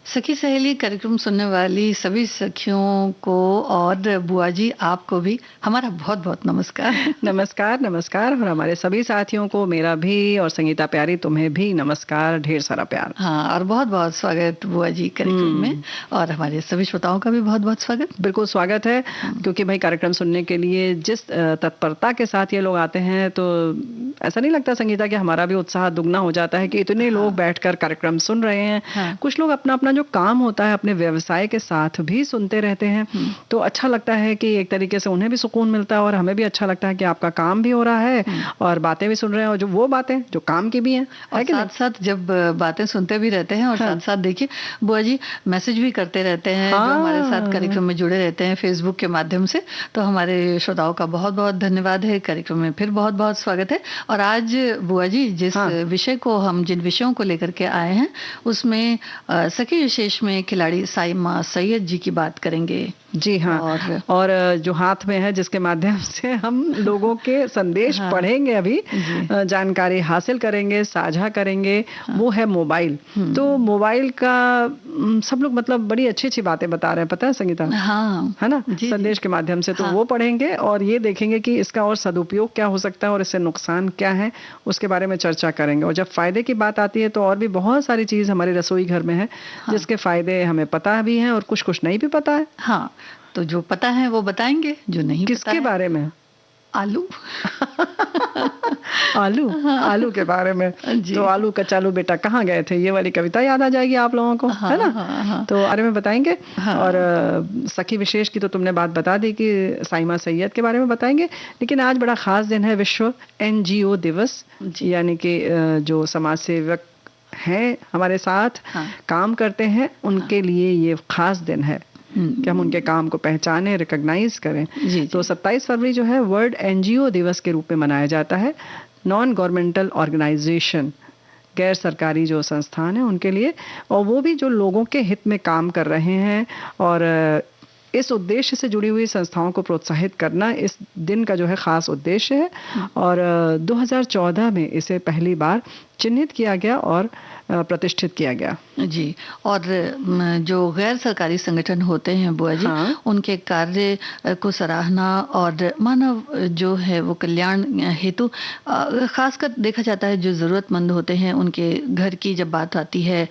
सखी सहेली कार्यक्रम सुनने वाली सभी सखियों को और बुआ जी आपको भी हमारा बहुत बहुत नमस्कार। नमस्कार नमस्कार। और हमारे सभी साथियों को मेरा भी और संगीता प्यारी तुम्हें भी नमस्कार, ढेर सारा प्यार। हाँ, और बहुत बहुत स्वागत बुआ जी कार्यक्रम में, और हमारे सभी श्रोताओं का भी बहुत बहुत स्वागत। बिल्कुल स्वागत है, क्योंकि भाई कार्यक्रम सुनने के लिए जिस तत्परता के साथ ये लोग आते हैं तो ऐसा नहीं लगता संगीता कि हमारा भी उत्साह दुगना हो जाता है कि इतने लोग बैठकर कार्यक्रम सुन रहे हैं। कुछ लोग अपना अपना जो काम होता है अपने व्यवसाय के साथ भी सुनते रहते हैं, तो अच्छा लगता है कि एक तरीके से उन्हें भी सुकून मिलता है और हमें भी अच्छा लगता है कि आपका काम भी हो रहा है और बातें भी सुन रहे हैं, और जो वो बातें जो काम की भी हैं, और साथ साथ जब बातें सुनते भी रहते हैं और साथ साथ देखिए बुआ जी मैसेज भी करते रहते हैं, जो हमारे साथ कार्यक्रम में जुड़े रहते हैं फेसबुक के माध्यम से। तो हमारे श्रोताओं का बहुत बहुत धन्यवाद है, कार्यक्रम में फिर बहुत बहुत स्वागत है। और आज बुआ जी जिस विषय को हम जिन विषयों को लेकर के आए हैं उसमें सखी विशेष में खिलाड़ी साइमा सैयद जी की बात करेंगे। जी हाँ, और जो हाथ में है जिसके माध्यम से हम लोगों के संदेश पढ़ेंगे, अभी जानकारी हासिल करेंगे, साझा करेंगे, वो है मोबाइल। तो मोबाइल का सब लोग मतलब बड़ी अच्छी अच्छी बातें बता रहे हैं, पता है संगीता? हाँ, है ना, संदेश के माध्यम से। तो वो पढ़ेंगे और ये देखेंगे कि इसका और सदुपयोग क्या हो सकता है और इससे नुकसान क्या है, उसके बारे में चर्चा करेंगे। और जब फायदे की बात आती है तो और भी बहुत सारी चीज हमारे रसोई घर में है जिसके फायदे हमें पता भी हैं और कुछ कुछ नहीं भी पता है। हाँ, तो जो पता है वो बताएंगे, जो नहीं किसके पता है, बारे में? आलू। आलू, आलू के बारे में। तो आलू कचालू बेटा कहाँ गए थे, ये वाली कविता याद आ जाएगी आप लोगों को, है ना? तो बारे में बताएंगे। और सखी विशेष की तो तुमने बात बता दी कि साइमा सैयद के बारे में बताएंगे। लेकिन आज बड़ा खास दिन है, विश्व NGO दिवस, यानी कि जो समाज सेवक हैं हमारे साथ काम करते हैं उनके लिए ये खास दिन है कि हम उनके काम को पहचानें, रिकॉग्नाइज करें। तो 27 फरवरी जो है वर्ल्ड NGO दिवस के रूप में मनाया जाता है। नॉन गवर्नमेंटल ऑर्गेनाइजेशन, गैर सरकारी जो संस्थान है उनके लिए, और वो भी जो लोगों के हित में काम कर रहे हैं। और इस उद्देश्य से जुड़ी हुई संस्थाओं को प्रोत्साहित करना इस दिन का जो है खास उद्देश्य है। और 2014 में इसे पहली बार चिन्हित किया गया और प्रतिष्ठित किया गया। जी, और जो गैर सरकारी संगठन होते हैं बुआ जी, उनके कार्य को सराहना और मानव जो है वो कल्याण हेतु खासकर देखा जाता है। जो ज़रूरतमंद होते हैं उनके घर की जब बात आती है,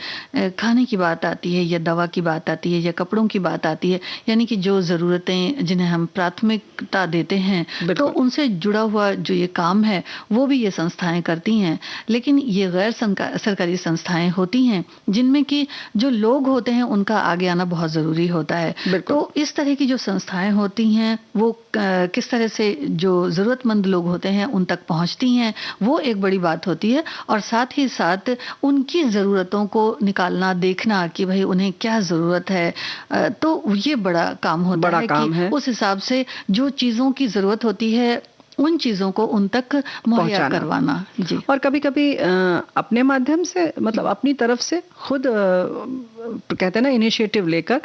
खाने की बात आती है या दवा की बात आती है या कपड़ों की बात आती है, यानी कि जो ज़रूरतें जिन्हें हम प्राथमिकता देते हैं, तो उनसे जुड़ा हुआ जो ये काम है वो भी ये संस्थाएं करती हैं। लेकिन ये गैर सरकारी संस्थाएं होती हैं जिनमें कि जो लोग होते हैं उनका आगे आना बहुत ज़रूरी होता है। तो इस तरह की जो संस्थाएं होती हैं वो किस तरह से जो ज़रूरतमंद लोग होते हैं उन तक पहुंचती हैं, वो एक बड़ी बात होती है। और साथ ही साथ उनकी ज़रूरतों को निकालना, देखना कि भाई उन्हें क्या ज़रूरत है, तो ये बड़ा काम होता है कि उस हिसाब से जो चीज़ों की ज़रूरत होती है उन चीज़ों को उन तक मुहैया करवाना। जी, और कभी कभी अपने माध्यम से, मतलब अपनी तरफ से खुद कहते हैं ना इनिशिएटिव लेकर,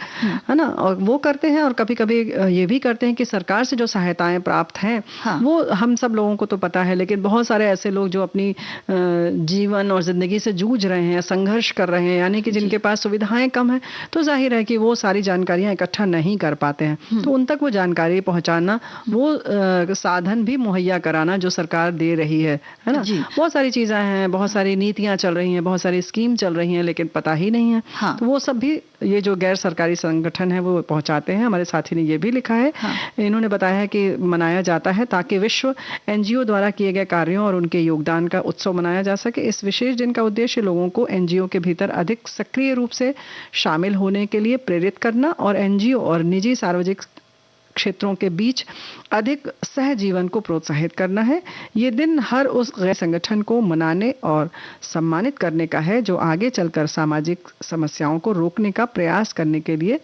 है ना, और वो करते हैं। और कभी कभी ये भी करते हैं कि सरकार से जो सहायताएं प्राप्त हैं वो हम सब लोगों को तो पता है, लेकिन बहुत सारे ऐसे लोग जो अपनी जीवन और ज़िंदगी से जूझ रहे हैं, संघर्ष कर रहे हैं, यानी कि जिनके पास सुविधाएं कम है, तो जाहिर है कि वो सारी जानकारियां इकट्ठा नहीं कर पाते हैं। तो उन तक वो जानकारी पहुंचाना, वो साधन भी मुहैया कराना जो सरकार दे रही है ना। बहुत सारी चीज़ें हैं, बहुत सारी नीतियां चल रही हैं, बहुत सारी स्कीम चल रही हैं, लेकिन पता ही नहीं है। तो वो सब भी ये जो गैर सरकारी संगठन है वो पहुंचाते हैं। हमारे साथी ने ये भी लिखा है, इन्होंने बताया है कि मनाया जाता है ताकि विश्व NGO द्वारा किए गए कार्यों और उनके योगदान का उत्सव मनाया जा सके। इस विशेष दिन का उद्देश्य लोगों को NGO के भीतर अधिक सक्रिय रूप से शामिल होने के लिए प्रेरित करना और NGO और निजी सार्वजनिक क्षेत्रों के बीच अधिक सहजीवन को प्रोत्साहित करना है। ये दिन हर उस गैर संगठन को मनाने और सम्मानित करने का है जो आगे चलकर सामाजिक समस्याओं को रोकने का प्रयास करने के लिए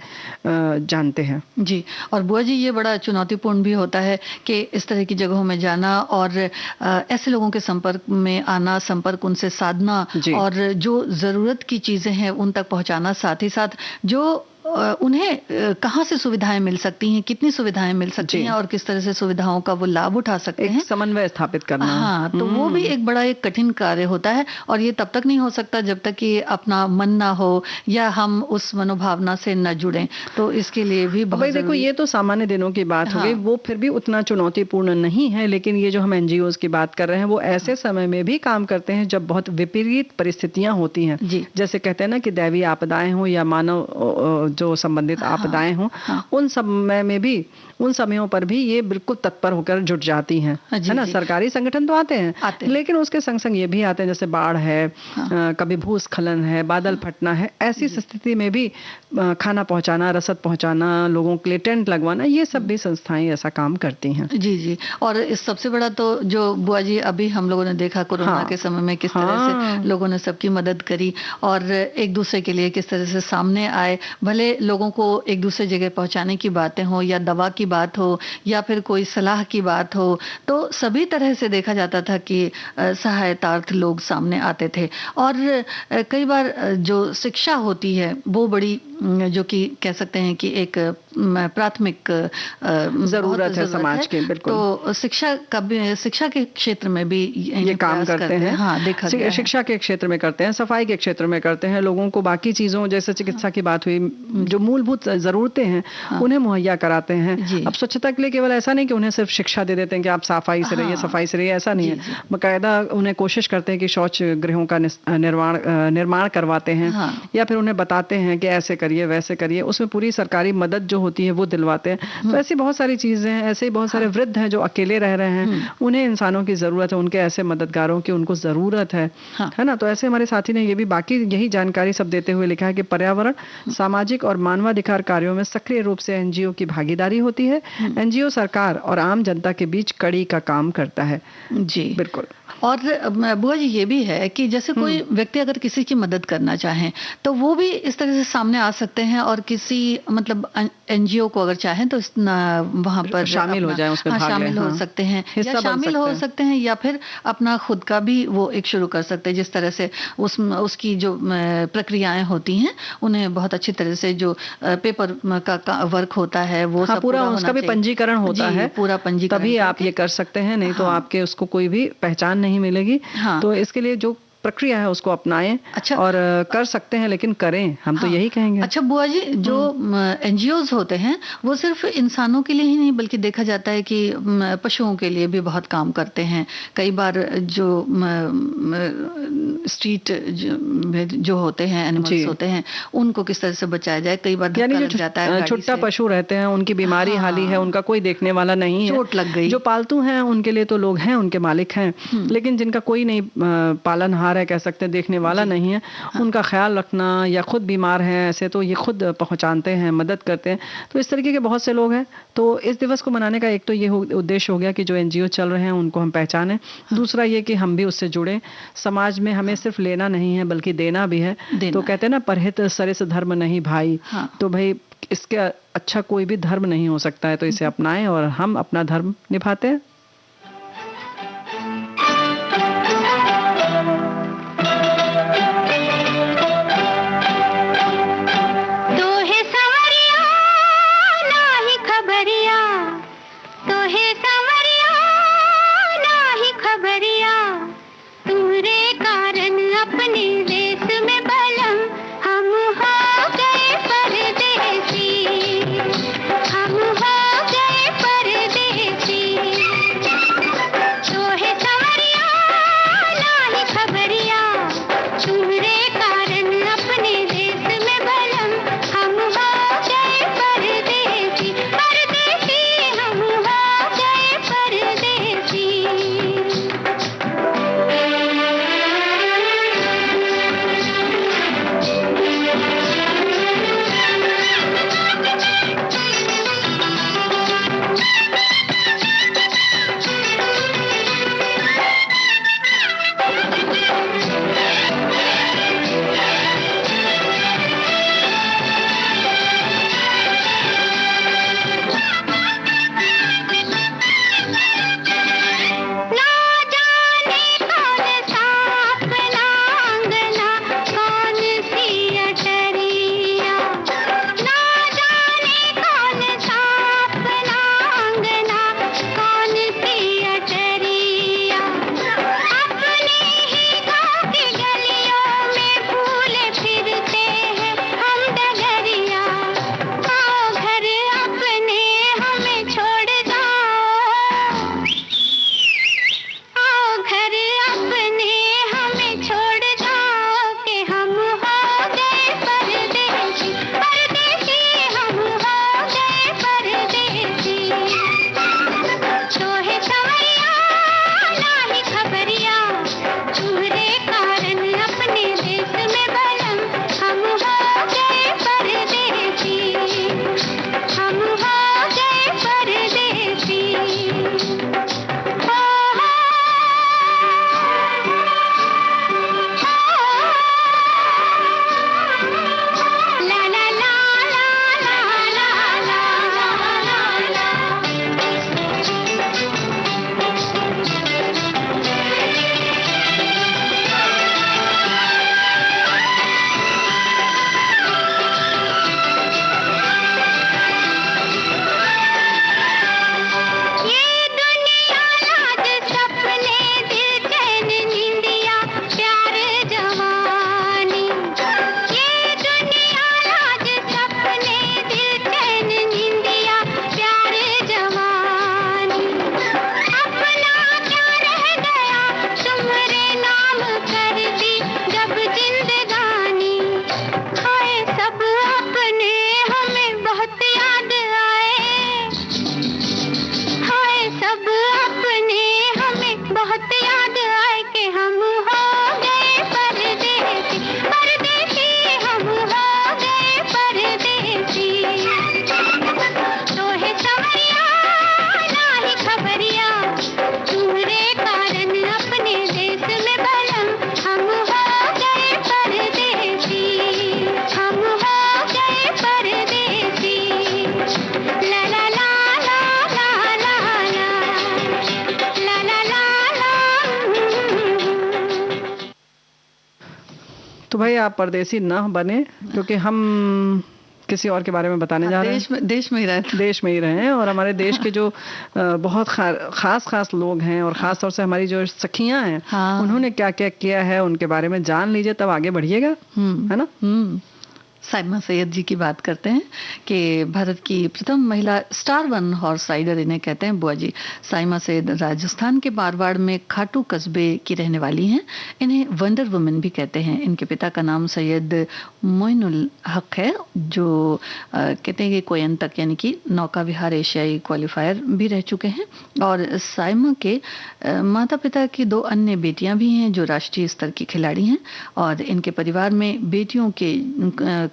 जानते हैं। जी, और बुआ जी ये बड़ा चुनौतीपूर्ण भी होता है कि इस तरह की जगहों में जाना और ऐसे लोगों के संपर्क में आना, संपर्क उनसे साधना और जो ज़रूरत की चीज़ें हैं उन तक पहुंचाना, साथ ही साथ जो उन्हें कहाँ से सुविधाएं मिल सकती हैं, कितनी सुविधाएं मिल सकती हैं और किस तरह से सुविधाओं का वो लाभ उठा सकते हैं, समन्वय स्थापित करना। हाँ, तो वो भी एक बड़ा एक कठिन कार्य होता है और ये तब तक नहीं हो सकता जब तक कि अपना मन ना हो या हम उस मनोभावना से न जुड़ें। तो इसके लिए भी बहुत भाई देखो, ये तो सामान्य दिनों की बात हो गई, वो फिर भी उतना चुनौतीपूर्ण नहीं है। लेकिन ये जो हम एनजीओ की बात कर रहे हैं, वो ऐसे समय में भी काम करते हैं जब बहुत विपरीत परिस्थितियां होती हैं। जैसे कहते हैं ना कि दैवीय आपदाएं हो या मानव जो संबंधित आपदाएं हो, उन समय में भी, उन समयों पर भी ये बिल्कुल तत्पर होकर जुट जाती हैं, है ना। सरकारी संगठन तो आते हैं, लेकिन उसके संग संग ये भी आते हैं, जैसे बाढ़ है, कभी भूस्खलन है, बादल फटना है, ऐसी स्थिति में भी खाना पहुंचाना, रसद पहुंचाना, लोगों के लिए टेंट लगवाना, ये सब भी संस्थाएं ऐसा काम करती हैं। जी जी। और इस सबसे बड़ा तो जो बुआ जी अभी हम लोगों ने देखा कोरोना के समय में किस तरह से लोगों ने सबकी मदद करी और एक दूसरे के लिए किस तरह से सामने आए, भले लोगों को एक दूसरे जगह पहुंचाने की बातें हो या दवा की बात हो या फिर कोई सलाह की बात हो, तो सभी तरह से देखा जाता था कि सहायतार्थ लोग सामने आते थे। और कई बार जो शिक्षा होती है वो बड़ी, जो कि कह सकते हैं कि एक प्राथमिक जरूरत है समाज के, बिल्कुल। तो शिक्षा के क्षेत्र में भी ये काम करते हैं। हाँ, देखा गया है। शिक्षा के क्षेत्र में करते हैं, सफाई के क्षेत्र में करते हैं, लोगों को बाकी चीजों जैसे चिकित्सा की बात हुई, जो मूलभूत जरूरतें हैं उन्हें मुहैया कराते हैं। अब स्वच्छता के लिए केवल ऐसा नहीं कि उन्हें सिर्फ शिक्षा दे देते हैं कि आप सफाई से रहिए, सफाई से रहिए, ऐसा नहीं है। बाकायदा उन्हें कोशिश करते हैं कि शौच गृहों का निर्माण करवाते हैं, या फिर उन्हें बताते हैं कि ऐसे करिए वैसे करिए, उसमें पूरी सरकारी मदद जो होती है वो दिलवाते हैं। तो ऐसी बहुत सारी चीजें हैं। ऐसे ही बहुत सारे वृद्ध हैं जो अकेले रह रहे हैं, उन्हें इंसानों की जरूरत है, उनके ऐसे मददगारों की उनको जरूरत है ना। तो ऐसे हमारे साथी ने ये भी बाकी यही जानकारी सब देते हुए लिखा है कि पर्यावरण, सामाजिक और मानवाधिकार कार्यों में सक्रिय रूप से एनजीओ की भागीदारी होती है। एनजीओ सरकार और आम जनता के बीच कड़ी का काम करता है। जी बिल्कुल। और बुआ जी ये भी है कि जैसे कोई व्यक्ति अगर किसी की मदद करना चाहे तो वो भी इस तरह से सामने आ सकते हैं और किसी मतलब एनजीओ को अगर चाहें तो वहां पर शामिल हो जाए, उसमें शामिल हो सकते हैं या शामिल हो सकते हैं या फिर अपना खुद का भी वो एक शुरू कर सकते हैं। जिस तरह से उसकी जो प्रक्रियाएं होती हैं उन्हें बहुत अच्छी तरह से जो पेपर का वर्क होता है वो सब पूरा उसका भी पंजीकरण होता है, पूरा पंजीकरण, तभी आप ये कर सकते हैं, नहीं तो आपके उसको कोई भी पहचान नहीं मिलेगी। तो इसके लिए जो प्रक्रिया है उसको अपनाएं। अच्छा, और कर सकते हैं लेकिन करें, हम तो यही कहेंगे। अच्छा बुआ जी, जो एनजीओज होते हैं वो सिर्फ इंसानों के लिए ही नहीं बल्कि देखा जाता है कि पशुओं के लिए भी बहुत काम करते हैं। कई बार जो स्ट्रीट जो होते हैं एनिमल्स होते हैं उनको किस तरह से बचाया जाए, कई बार धक्का लग जाता है, छुट्टा पशु रहते हैं, उनकी बीमारी हाली है, उनका कोई देखने वाला नहीं है, चोट लग गई। जो पालतू हैं उनके लिए तो लोग हैं, उनके मालिक हैं, लेकिन जिनका कोई नहीं पालनहार है, कह सकते हैं, देखने वाला नहीं है, उनका ख्याल रखना, या खुद बीमार हैं ऐसे तो ये खुद पहुंचाते हैं, मदद करते हैं। तो इस तरीके के बहुत से लोग हैं। तो इस दिवस को मनाने का एक तो ये उद्देश्य हो गया कि जो एनजीओ चल रहे हैं उनको हम पहचानें, दूसरा ये कि हम भी उससे जुड़े। समाज में हमें सिर्फ लेना नहीं है बल्कि देना भी है। तो कहते हैं ना, परहित सरिस धर्म नहीं भाई। तो भाई इसके अच्छा कोई भी धर्म नहीं हो सकता है, तो इसे अपनाएं और हम अपना धर्म निभाते हैं। भाई आप परदेसी ना बने, क्योंकि हम किसी और के बारे में बताने जा रहे हैं। देश में ही रहे, देश में ही रहे हैं। और हमारे देश के जो बहुत खास लोग हैं, और खास तौर से हमारी जो सखियां हैं, उन्होंने क्या क्या किया है उनके बारे में जान लीजिए, तब आगे बढ़िएगा, है ना। साइमा सैयद जी की बात करते हैं कि भारत की प्रथम महिला स्टार वन हॉर्स राइडर इन्हें कहते हैं बुआ जी। साइमा सैयद राजस्थान के मारवाड़ में खाटू कस्बे की रहने वाली हैं। इन्हें वंडर वुमन भी कहते हैं। इनके पिता का नाम सैयद मोइनुल हक है, जो कहते हैं कि कोयन तक यानी कि नौका विहार एशियाई क्वालिफायर भी रह चुके हैं। और साइमा के माता पिता की 2 अन्य बेटियां भी हैं जो राष्ट्रीय स्तर की खिलाड़ी हैं। और इनके परिवार में बेटियों के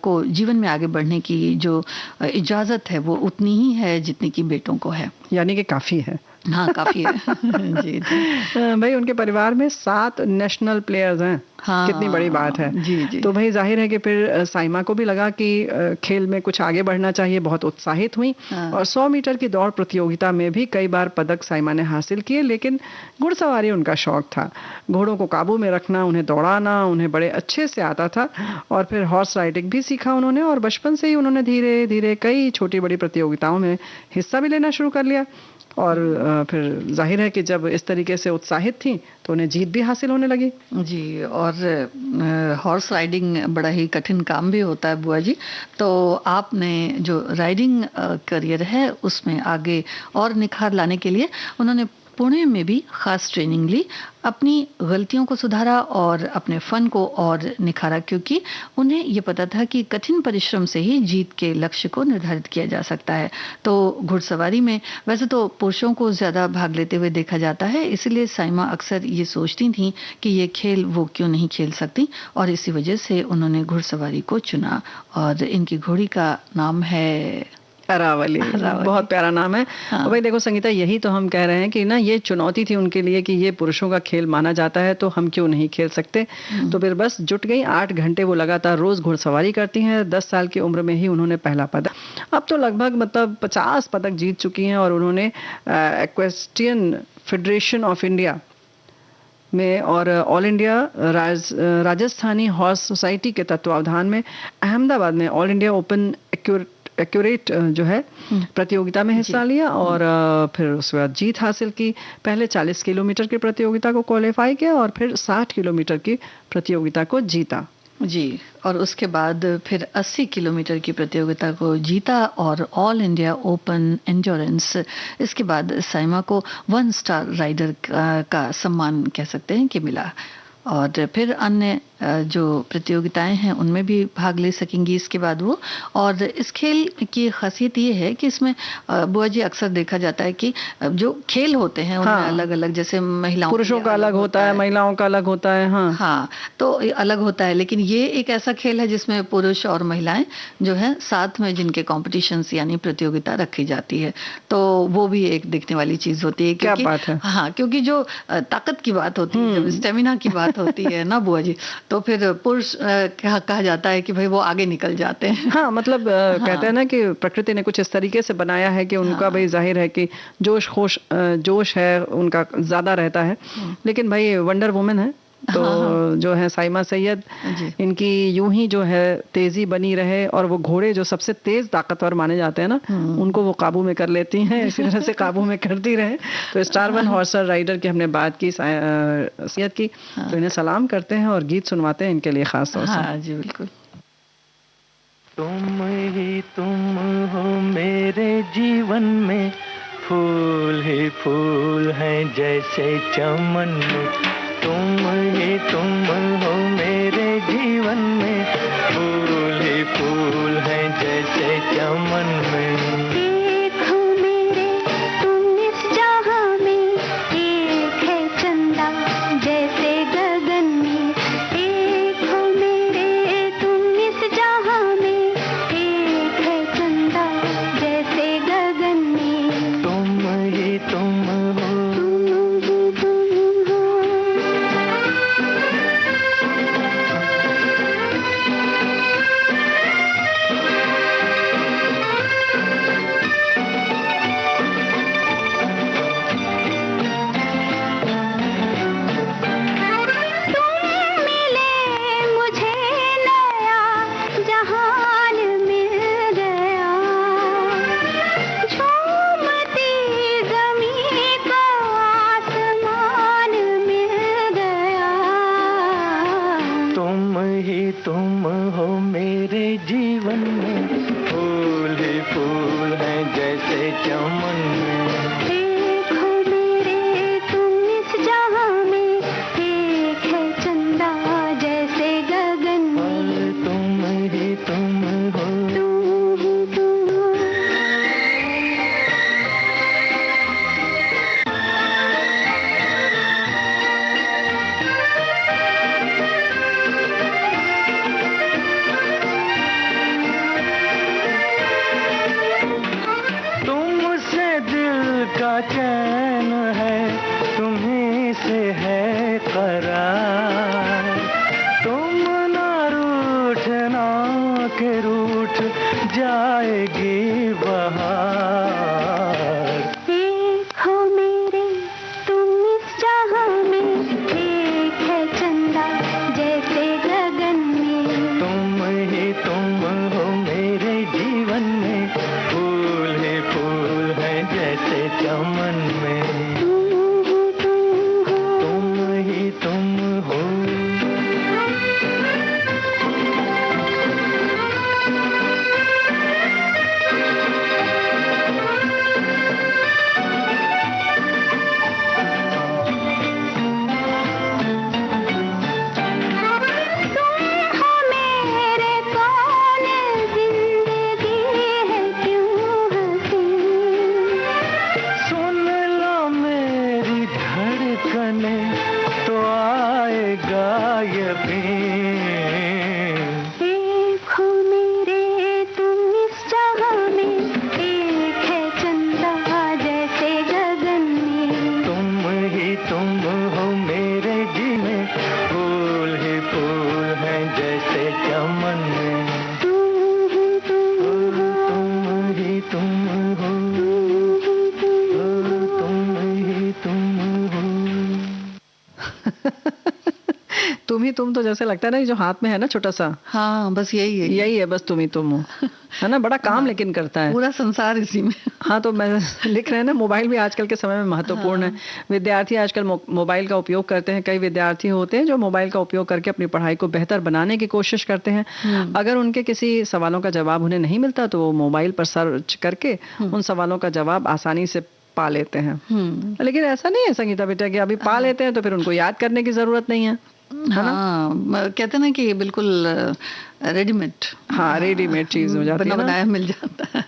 को जीवन में आगे बढ़ने की जो इजाजत है वो उतनी ही है जितनी की बेटों को है, यानी कि काफी है। हाँ, काफी है। जी जी भाई उनके परिवार में 7 नेशनल प्लेयर्स हैं। हाँ, कितनी बड़ी बात है। जी जी। तो भाई जाहिर है कि फिर साइमा को भी लगा कि खेल में कुछ आगे बढ़ना चाहिए, बहुत उत्साहित हुई। हाँ। और 100 मीटर की दौड़ प्रतियोगिता में भी कई बार पदक साइमा ने हासिल किए, लेकिन घुड़सवारी उनका शौक था। घोड़ों को काबू में रखना, उन्हें दौड़ाना उन्हें बड़े अच्छे से आता था। और फिर हॉर्स राइडिंग भी सीखा उन्होंने, और बचपन से ही उन्होंने धीरे धीरे कई छोटी बड़ी प्रतियोगिताओं में हिस्सा भी लेना शुरू कर लिया। और फिर जाहिर है कि जब इस तरीके से उत्साहित थी तो उन्हें जीत भी हासिल होने लगी। जी, और हॉर्स राइडिंग बड़ा ही कठिन काम भी होता है बुआ जी। तो आपने जो राइडिंग करियर है उसमें आगे और निखार लाने के लिए उन्होंने पुणे में भी खास ट्रेनिंग ली, अपनी गलतियों को सुधारा और अपने फन को और निखारा, क्योंकि उन्हें ये पता था कि कठिन परिश्रम से ही जीत के लक्ष्य को निर्धारित किया जा सकता है। तो घुड़सवारी में वैसे तो पुरुषों को ज्यादा भाग लेते हुए देखा जाता है, इसलिए साइमा अक्सर ये सोचती थी कि ये खेल वो क्यों नहीं खेल सकती, और इसी वजह से उन्होंने घुड़सवारी को चुना। और इनकी घोड़ी का नाम है अरावली। बहुत प्यारा नाम है। हाँ। और भाई देखो संगीता, यही तो हम कह रहे हैं कि ना ये चुनौती थी उनके लिए कि ये पुरुषों का खेल माना जाता है तो हम क्यों नहीं खेल सकते। तो फिर बस जुट गई। 8 घंटे वो लगातार रोज घुड़सवारी करती हैं। 10 साल की उम्र में ही उन्होंने पहला पदक, अब तो लगभग मतलब 50 पदक जीत चुकी हैं। और उन्होंने इक्वेस्ट्रियन फेडरेशन ऑफ इंडिया में और all India Rajasthani horse society के तत्वावधान में अहमदाबाद में ऑल इंडिया ओपन एक्यूरेट जो है प्रतियोगिता में हिस्सा लिया। और फिर उसके बाद जीत हासिल की। पहले 40 किलोमीटर की प्रतियोगिता को क्वालिफाई किया और फिर 60 किलोमीटर की प्रतियोगिता को जीता। जी, और उसके बाद फिर 80 किलोमीटर की प्रतियोगिता को जीता और ऑल इंडिया ओपन एंड्योरेंस। इसके बाद साइमा को 1 स्टार राइडर का सम्मान कह सकते हैं कि मिला। और फिर अन्य जो प्रतियोगिताएं हैं उनमें भी भाग ले सकेंगी इसके बाद वो। और इस खेल की खासियत ये है कि इसमें बुआ जी अक्सर देखा जाता है कि जो खेल होते हैं उनमें अलग अलग, जैसे महिलाओं पुरुषों का अलग होता है, महिलाओं का अलग होता है। हाँ, तो अलग होता है, लेकिन ये एक ऐसा खेल है जिसमें पुरुष और महिलाएं जो है साथ में जिनके कॉम्पिटिशन्स यानी प्रतियोगिता रखी जाती है। तो वो भी एक देखने वाली चीज होती है। क्या बात है। हाँ, क्योंकि जो ताकत की बात होती है, जब स्टेमिना की बात होती है ना बुआ जी, तो फिर पुरुष कहा जाता है कि भाई वो आगे निकल जाते हैं। हाँ, मतलब कहते हैं ना कि प्रकृति ने कुछ इस तरीके से बनाया है कि उनका भाई जाहिर है कि जोश है उनका ज्यादा रहता है। लेकिन भाई वंडर वुमेन है तो जो है साइमा सैयद, इनकी यूं ही जो है तेजी बनी रहे। और वो घोड़े जो सबसे तेज ताकतवर माने जाते हैं ना, उनको वो काबू में कर लेती हैं। इसी तरह से काबू में करती रहे। तो स्टार वन हॉर्स राइडर की हमने बात की सैयद की। तो इन्हें सलाम करते हैं और गीत सुनवाते हैं इनके लिए खास तौर से। हाँ जी, बिल्कुल। तुम ही तुम हो मेरे जीवन में, फूल ही फूल हैं जैसे चमन में। तुम ही तुम हो मेरे जीवन में, फूल ही फूल हैं जैसे चमन में। देखो मेरे तुम इस जहां में, एक है चंदा जैसे गगन में। देखो मेरे तुम इस जहां में, एक है चंदा जैसे गगन में। तुम ही तुम हो, में। एक हो मेरे तुम इस जहां में, एक है चंदा जैसे गगन में, तुम ही तुम हो। तुम ही तुम हो। तुमसे दिल का चैन है, तुम्हीं से है करार। तुम ना रूठना के रूठ जाएगी बहार। एक हो मेरे तुम इस जहां में, एक है चंदा जैसे गगन में, तुम ही तुम हो मेरे जीवन में, फूल ही फूल हैं जैसे चमन में। तुम ही तुम हो। तुम ही तुम हो। तुम हो मेरे कौन, जिंदगी है क्यों हसीन, सुन लो मेरी धड़कने तो आएगा यकीन। एक हो मेरे तुम इस जहां में, एक है चंदा जैसे गगन में, तुम ही तुम हो मेरे जी में, फूल ही फूल हैं जैसे चमन में। तुम ही तुम हो। तुम ही तुम हो। तुम ही तुम हो। तुम ही तुम तो जैसे लगता है ना, ये जो हाथ में है ना छोटा सा, हाँ, बस यही है, यही है बस, तुम ही तुम हो, है ना। बड़ा काम लेकिन करता है। पूरा संसार इसी में। हाँ, तो मैं लिख रहे हैं ना, मोबाइल भी आजकल के समय में महत्वपूर्ण है। विद्यार्थी आजकल मोबाइल का उपयोग करते हैं। कई विद्यार्थी होते हैं जो मोबाइल का उपयोग करके अपनी पढ़ाई को बेहतर बनाने की कोशिश करते हैं। अगर उनके किसी सवालों का जवाब उन्हें नहीं मिलता तो वो मोबाइल पर सर्च करके उन सवालों का जवाब आसानी से पा लेते हैं। लेकिन ऐसा नहीं है संगीता बेटा कि अभी पा लेते हैं तो फिर उनको याद करने की जरूरत नहीं है। हाँ, कहते हैं ना कि बिल्कुल रेडीमेड, हाँ, रेडीमेड चीज हो जाती है ना, बनाया मिल जाता है।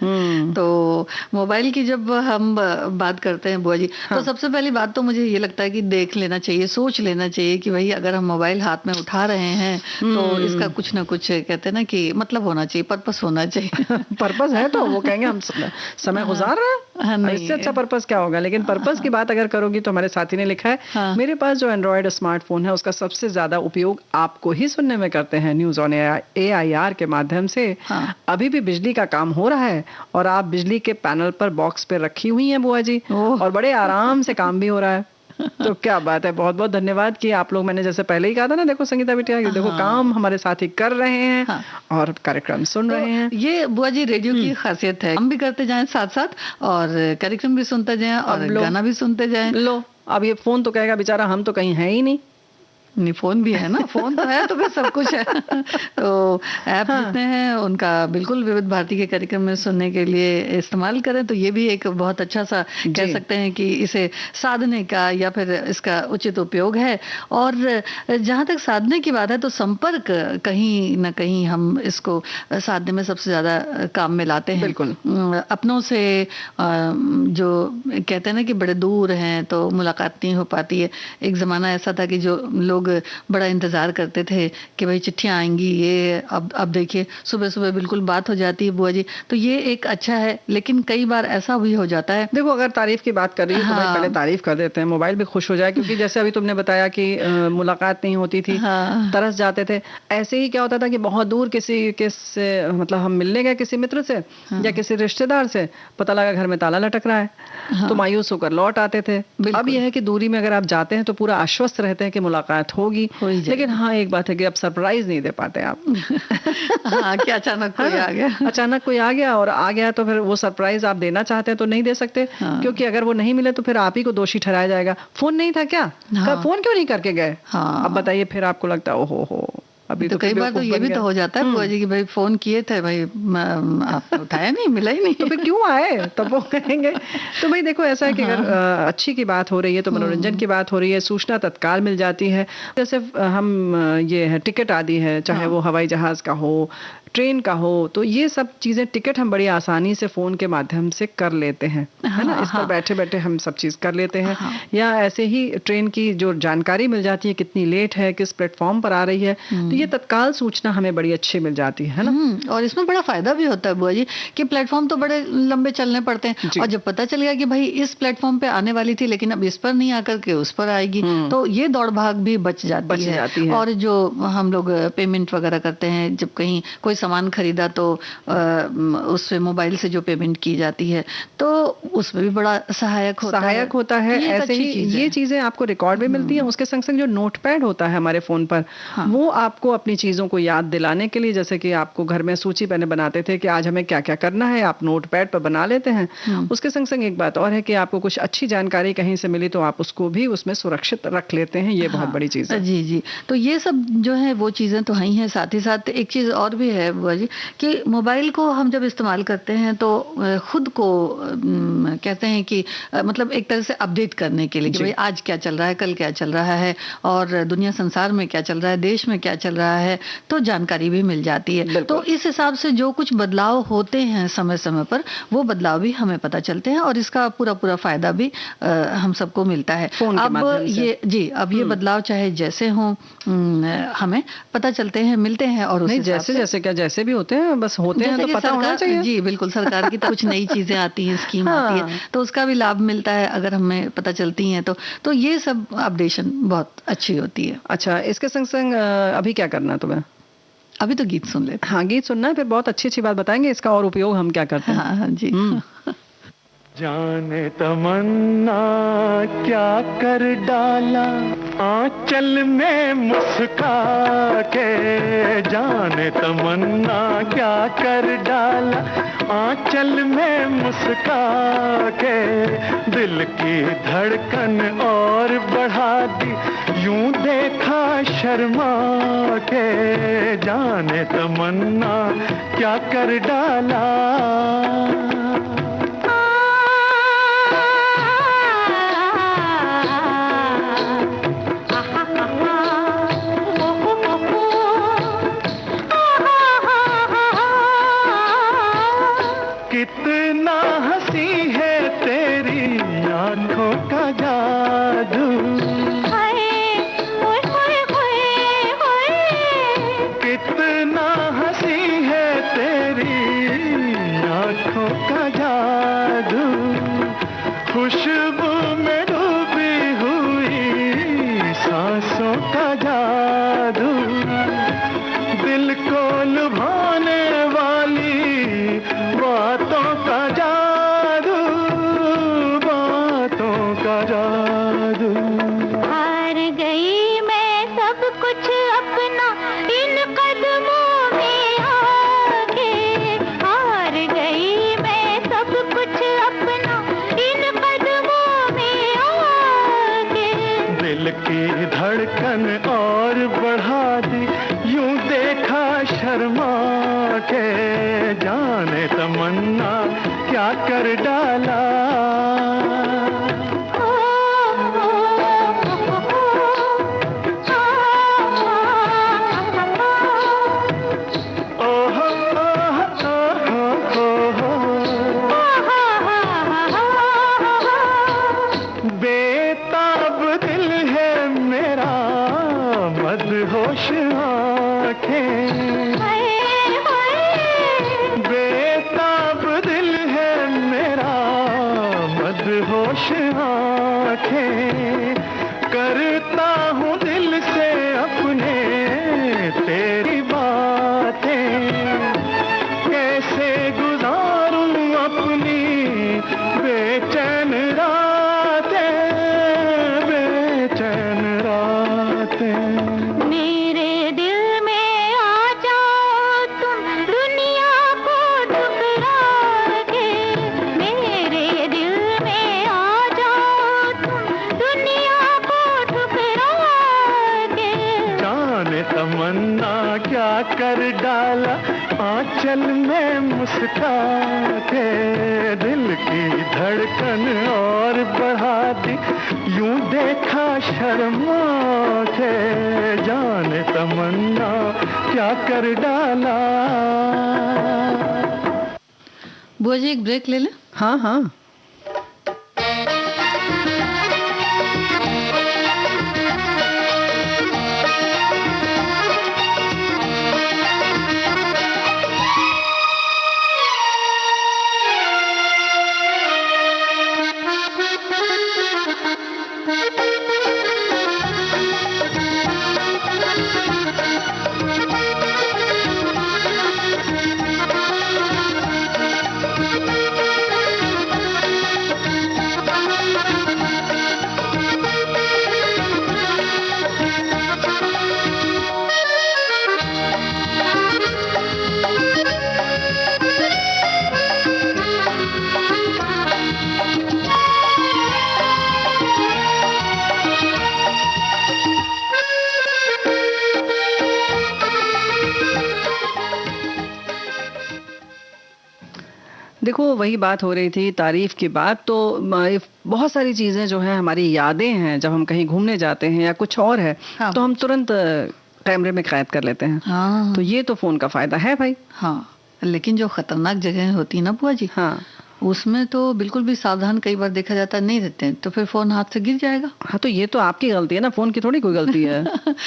तो मोबाइल की जब हम बात करते हैं बुआ जी, तो सबसे पहली बात तो मुझे ये लगता है कि देख लेना चाहिए, सोच लेना चाहिए कि भाई अगर हम मोबाइल हाथ में उठा रहे हैं तो इसका कुछ ना कुछ कहते हैं ना कि मतलब होना चाहिए, पर्पस होना चाहिए। पर्पस है तो वो कहेंगे हम समय गुजार रहे हाँ, हैं, नहीं। इससे अच्छा पर्पस क्या होगा। लेकिन पर्पस की बात अगर करोगी तो हमारे साथी ने लिखा है, मेरे पास जो एंड्रॉयड स्मार्टफोन है उसका सबसे ज्यादा उपयोग आपको ही सुनने में करते हैं, न्यूज ऑन AIR के माध्यम से। अभी भी बिजली का काम हो रहा है और आप बिजली के पैनल पर बॉक्स पे रखी हुई हैं बुआ जी, और बड़े आराम से काम भी हो रहा है। तो क्या बात है, बहुत बहुत धन्यवाद कि आप लोग, मैंने जैसे पहले ही कहा था ना, देखो संगीता बिटिया, देखो काम हमारे साथी कर रहे हैं और कार्यक्रम सुन रहे हैं। ये बुआ जी रेडियो की खासियत है, हम भी करते जाएं साथ साथ और कार्यक्रम भी सुनते जाएं और गाना भी सुनते जाएं। लो, अब ये फोन तो कहेगा बेचारा हम तो कहीं है ही नहीं। नहीं, फोन भी है ना, फोन तो है तो फिर सब कुछ है। तो ऐप जितने हैं उनका बिल्कुल विविध भारती के कार्यक्रम में सुनने के लिए इस्तेमाल करें, तो ये भी एक बहुत अच्छा सा कह सकते हैं कि इसे साधने का या फिर इसका उचित उपयोग है। और जहाँ तक साधने की बात है तो संपर्क कहीं ना कहीं हम इसको साधने में सबसे ज्यादा काम में लाते हैं। बिल्कुल। अपनों से जो कहते हैं ना कि बड़े दूर हैं तो मुलाकात नहीं हो पाती है। एक जमाना ऐसा था कि जो लोग बड़ा इंतजार करते थे कि भाई चिट्ठियां आएंगी, ये अब देखिए सुबह सुबह बिल्कुल बात हो जाती है बुआ जी, तो ये एक अच्छा है। लेकिन कई बार ऐसा भी हो जाता है, देखो अगर तारीफ की बात कर रही है तो भाई पहले तारीफ कर देते हैं, मोबाइल भी खुश हो जाए, क्योंकि जैसे अभी तुमने बताया कि मुलाकात नहीं होती थी, तरस जाते थे। ऐसे ही क्या होता था कि बहुत दूर किसी से मतलब हम मिलने गए किसी मित्र से या किसी रिश्तेदार से, पता लगा घर में ताला लटक रहा है, तो मायूस होकर लौट आते थे। अब यह है कि दूरी में अगर आप जाते हैं तो पूरा आश्वस्त रहते हैं कि मुलाकात होगी। लेकिन हाँ, एक बात है कि अब सरप्राइज नहीं दे पाते आप। हाँ, कि अचानक कोई आ गया, अचानक कोई आ गया और आ गया तो फिर वो सरप्राइज आप देना चाहते हैं तो नहीं दे सकते। क्योंकि अगर वो नहीं मिले तो फिर आप ही को दोषी ठहराया जाएगा, फोन नहीं था क्या, फोन क्यों नहीं करके गए। अब बताइए, फिर आपको लगता है ओहो हो, अब अभी तो कई बार तो ये भी तो हो जाता है बुआ जी कि भाई फोन किए थे भाई, आपने उठाया नहीं, मिला ही नहीं, तो फिर क्यों आए, तब वो कहेंगे। तो भाई देखो ऐसा है कि अगर अच्छी की बात हो रही है तो मनोरंजन की बात हो रही है, सूचना तत्काल मिल जाती है। जैसे हम ये है टिकट आदि है, चाहे वो हवाई जहाज का हो, ट्रेन का हो, तो ये सब चीजें टिकट हम बड़ी आसानी से फोन के माध्यम से कर लेते हैं, है ना। इस पर बैठे बैठे हम सब चीज कर लेते हैं। या ऐसे ही ट्रेन की जो जानकारी मिल जाती है, कितनी लेट है, किस प्लेटफॉर्म पर आ रही है, तो ये तत्काल सूचना हमें बड़ी अच्छी मिल जाती है ना। और इसमें बड़ा फायदा भी होता है बुआ जी कि प्लेटफॉर्म तो बड़े लंबे चलने पड़ते हैं, और जब पता चल गया कि भाई इस प्लेटफॉर्म पे आने वाली थी लेकिन अब इस पर नहीं आकर के उस पर आएगी, तो ये दौड़ भाग भी बच जाती है। और जो हम लोग पेमेंट वगैरह करते हैं, जब कहीं कोई सामान खरीदा तो उससे मोबाइल से जो पेमेंट की जाती है तो उसमें भी बड़ा सहायक होता है। ऐसे ही ये चीजें आपको रिकॉर्ड में मिलती हैं। उसके संग संग जो नोटपैड होता है हमारे फोन पर, वो आपको अपनी चीजों को याद दिलाने के लिए, जैसे कि आपको घर में सूची पहले बनाते थे कि आज हमें क्या क्या करना है, आप नोटपैड पर बना लेते हैं। उसके संग संग एक बात और है कि आपको कुछ अच्छी जानकारी कहीं से मिली तो आप उसको भी उसमें सुरक्षित रख लेते हैं। ये बहुत बड़ी चीज है। जी, तो ये सब जो है वो चीजें तो ही हैं। साथ ही साथ एक चीज और भी है बुआ जी कि मोबाइल को हम जब इस्तेमाल करते हैं तो खुद को कहते हैं कि मतलब एक तरह से अपडेट करने के लिए कि भाई आज क्या चल रहा है, कल क्या चल रहा है, और दुनिया संसार में क्या चल रहा है, देश में क्या चल रहा है, तो जानकारी भी मिल जाती है। तो इस हिसाब से जो कुछ बदलाव होते हैं समय समय पर, वो बदलाव भी हमें पता चलते हैं और इसका पूरा फायदा भी हम सबको मिलता है। अब ये बदलाव चाहे जैसे हों हमें पता चलते हैं, मिलते हैं। और जैसे भी होते हैं, बस होते हैं तो पता होना चाहिए। जी बिल्कुल, सरकार की कुछ नई चीजें आती हैं, स्कीम आती है, तो उसका भी लाभ मिलता है अगर हमें पता चलती हैं तो ये सब अपडेशन बहुत अच्छी होती है। अच्छा, इसके संग संग अभी क्या करना है तुम्हें? अभी तो गीत सुन लेते। हाँ, गीत सुनना है, फिर बहुत अच्छी बात बताएंगे इसका और उपयोग हम क्या करते हैं। हाँ जी। जाने तमन्ना क्या कर डाला आंचल में मुस्का के, जाने तमन्ना क्या कर डाला आंचल में मुस्का के, दिल की धड़कन और बढ़ा दी यूं देखा शर्मा के, जाने तमन्ना क्या कर डाला। कितना हंसी है तेरी आंखों का जादू, कितना हंसी है तेरी आंखों का जादू, खुशबू में डूबी हुई सांसों का जादू, दिल को लुभाने वाली बातों का जादू, बातों का जादू। हार गई मैं सब कुछ अपना इन कदमों में आके, हार गई मैं सब कुछ अपना इन कदमों में आके, दिल की धड़कन और बढ़ा दी यूं देखा शर्मा के, जाने तमन्ना क्या कर डाला। बेताब दिल है मेरा मदहोश आंखें, बेताब दिल है मेरा मदहोश आंखें, करता हूँ दिल से अपने तेरी बातें, कैसे गुजारूं अपनी बेचैन रातें, बेचैन रातें। मेरे दिल में आ जाओ तुम दुनिया को ठुकरा के, मेरे दिल में आ जाओ तुम दुनिया को ठुकरा के, जाने तमन्ना कर डाला आंचल में मुस्का के, दिल की धड़कन और बढ़ा दी, यूं देखा शर्मा के, जाने तमन्ना क्या कर डाला। बुआ जी एक ब्रेक ले लें? हाँ हाँ। देखो वही बात हो रही थी तारीफ की बात, तो बहुत सारी चीजें जो हैं हमारी यादें हैं, जब हम कहीं घूमने जाते हैं या कुछ और है हाँ। तो हम तुरंत कैमरे में कैद कर लेते हैं। हाँ। तो ये तो फोन का फायदा है भाई। हाँ, लेकिन जो खतरनाक जगह होती है ना बुआ जी, हाँ उसमें तो बिल्कुल भी सावधान कई बार देखा जाता नहीं रहते हैं, तो फिर फोन हाथ से गिर जाएगा। हाँ, तो ये तो आपकी गलती है ना, फोन की थोड़ी कोई गलती है।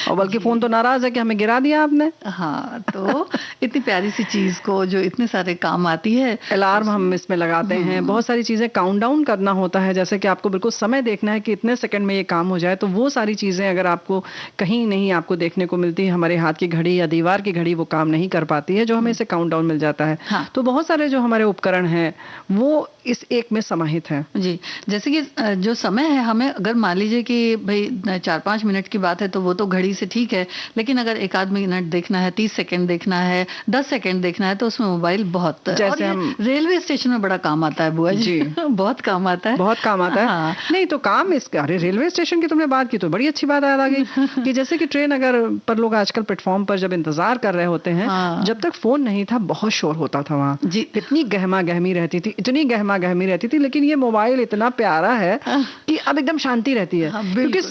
और बल्कि फोन तो नाराज है कि हमें गिरा दिया आपने। हाँ, तो इतनी प्यारी सी चीज को जो इतने सारे काम आती है, अलार्म हम इसमें लगाते हैं, बहुत सारी चीजें काउंटडाउन करना होता है, जैसे कि आपको बिल्कुल समय देखना है कि इतने सेकंड में ये काम हो जाए, तो वो सारी चीजें अगर आपको कहीं नहीं आपको देखने को मिलती है, हमारे हाथ की घड़ी या दीवार की घड़ी वो काम नहीं कर पाती है, जो हमें इसे काउंटडाउन मिल जाता है। हाँ। तो बहुत सारे जो हमारे उपकरण हैं वो इस एक में समाहित है। जी, जैसे कि जो समय है, हमें अगर मान लीजिए कि भाई 4-5 मिनट की बात है तो वो तो घड़ी से ठीक है, लेकिन अगर एक आध मिनट देखना है, 30 सेकंड देखना है, 10 सेकंड देखना है, तो उसमें मोबाइल बहुत, जैसे और ये हम रेलवे स्टेशन में बड़ा काम आता है बुआ जी। बहुत काम आता है, बहुत काम आता है। हाँ। नहीं तो काम इसका, अरे रेलवे स्टेशन की तुमने बात की तो बड़ी अच्छी बात याद आ गई कि जैसे कि ट्रेन अगर पर लोग आजकल प्लेटफॉर्म पर जब इंतजार कर रहे होते हैं, हाँ। जब तक फोन नहीं था बहुत शोर होता था वहाँ जी। इतनी गहमा गहमी रहती थी, इतनी गहमा गहमी रहती थी, लेकिन ये मोबाइल इतना प्यारा है कि अब एकदम शांति रहती है। हाँ, क्योंकि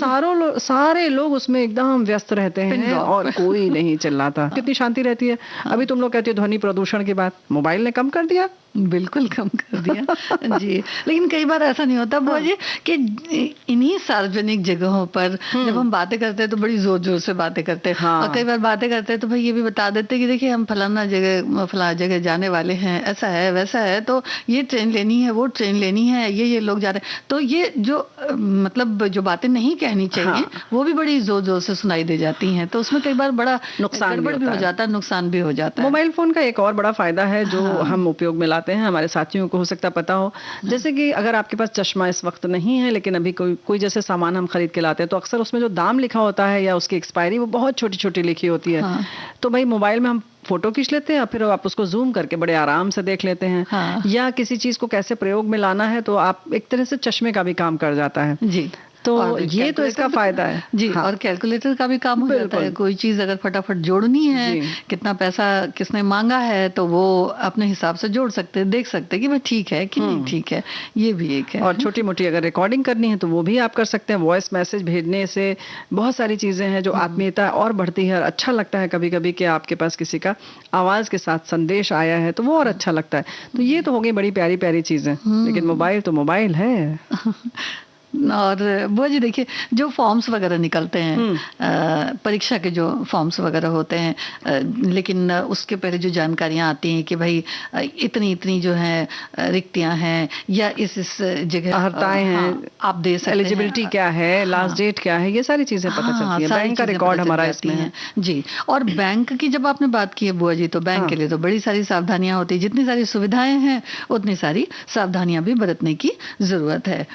सारे लोग उसमें एकदम व्यस्त रहते हैं और कोई नहीं चिल्लाता। कितनी शांति रहती है। अभी तुम लोग कहते हो ध्वनि प्रदूषण की बात, मोबाइल ने कम कर दिया। बिल्कुल कम कर दिया। जी, लेकिन कई बार ऐसा नहीं होता बुआ जी कि इन्हीं सार्वजनिक जगहों पर जब हम बातें करते हैं तो बड़ी जोर जोर से बातें करते हैं। हाँ। और कई बार बातें करते हैं तो भाई ये भी बता देते हैं कि देखिए हम फलाना जगह जाने वाले हैं, ऐसा है वैसा है, तो ये ट्रेन लेनी है, वो ट्रेन लेनी है, ये लोग जा रहे हैं। तो ये जो मतलब जो बातें नहीं कहनी चाहिए, हाँ। वो भी बड़ी जोर जोर से सुनाई दे जाती हैं, तो उसमें कई बार बड़ा नुकसान गड़बड़ भी हो जाता है, नुकसान भी हो जाता है। मोबाइल फोन का एक और बड़ा फायदा है जो हम उपयोग में लाते हैं, हमारे साथियों को हो सकता पता हो, जैसे कि अगर आपके पास चश्मा इस वक्त नहीं है, लेकिन अभी कोई जैसे सामान हम खरीद के लाते हैं तो अक्सर उसमें जो दाम लिखा होता है या उसकी एक्सपायरी वो बहुत छोटी छोटी लिखी होती है। हाँ। तो भाई मोबाइल में हम फोटो खींच लेते हैं, फिर आप उसको जूम करके बड़े आराम से देख लेते हैं। हाँ। या किसी चीज को कैसे प्रयोग में लाना है तो आप एक तरह से चश्मे का भी काम कर जाता है। जी, तो और ये तो इसका फायदा है। जी। हाँ। और कैलकुलेटर का भी काम हो जाता है, कोई चीज अगर फटाफट जोड़नी है, कितना पैसा किसने मांगा है, तो वो अपने हिसाब से जोड़ सकते हैं, देख सकते हैं कि भाई ठीक है कि नहीं ठीक है। ये भी एक है। और छोटी मोटी अगर रिकॉर्डिंग करनी है तो वो भी आप कर सकते हैं। वॉइस मैसेज भेजने से बहुत सारी चीजें हैं जो आत्मीयता और बढ़ती है, और अच्छा लगता है कभी कभी कि आपके पास किसी का आवाज के साथ संदेश आया है, तो वो और अच्छा लगता है। तो ये तो हो गई बड़ी प्यारी प्यारी चीजें, लेकिन मोबाइल तो मोबाइल है। और बुआ जी देखिए, जो फॉर्म्स वगैरह निकलते हैं, परीक्षा के जो फॉर्म्स वगैरह होते हैं, लेकिन उसके पहले जो जानकारियां आती हैं कि भाई इतनी इतनी जो है रिक्तियां हैं या इस जगह अर्हताएं हैं, आप दे सकते हैं, एलिजिबिलिटी क्या है, लास्ट डेट क्या है, ये सारी चीजें पता चलती है। बैंक का रिकॉर्ड हमारा इसमें है। जी। और बैंक की जब आपने बात की है बुआ जी, तो बैंक के लिए तो बड़ी सारी सावधानियां होती है। जितनी सारी सुविधाएं हैं उतनी सारी सावधानियां भी बरतने की जरूरत है।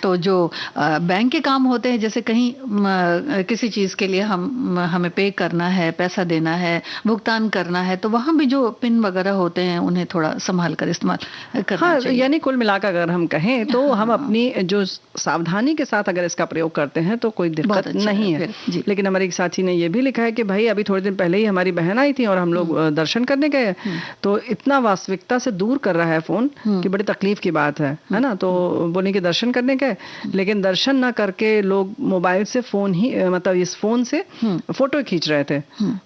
तो जो बैंक के काम होते हैं, जैसे कहीं किसी चीज के लिए हमें पे करना है, पैसा देना है, भुगतान करना है, तो वहां भी जो पिन वगैरह होते हैं उन्हें थोड़ा संभाल कर इस्तेमाल करना चाहिए। यानी कुल मिलाकर अगर हम कहें तो हम अपनी जो सावधानी के साथ अगर इसका प्रयोग करते हैं तो कोई दिक्कत नहीं है। लेकिन हमारे एक साथी ने ये भी लिखा है कि भाई अभी थोड़े दिन पहले ही हमारी बहन आई थी और हम लोग दर्शन करने गए, तो इतना वास्तविकता से दूर कर रहा है फोन कि बड़ी तकलीफ की बात है ना। तो बोले कि दर्शन करने गए, लेकिन दर्शन ना करके लोग मोबाइल से फोन ही मतलब इस फोन से फोटो खींच रहे थे।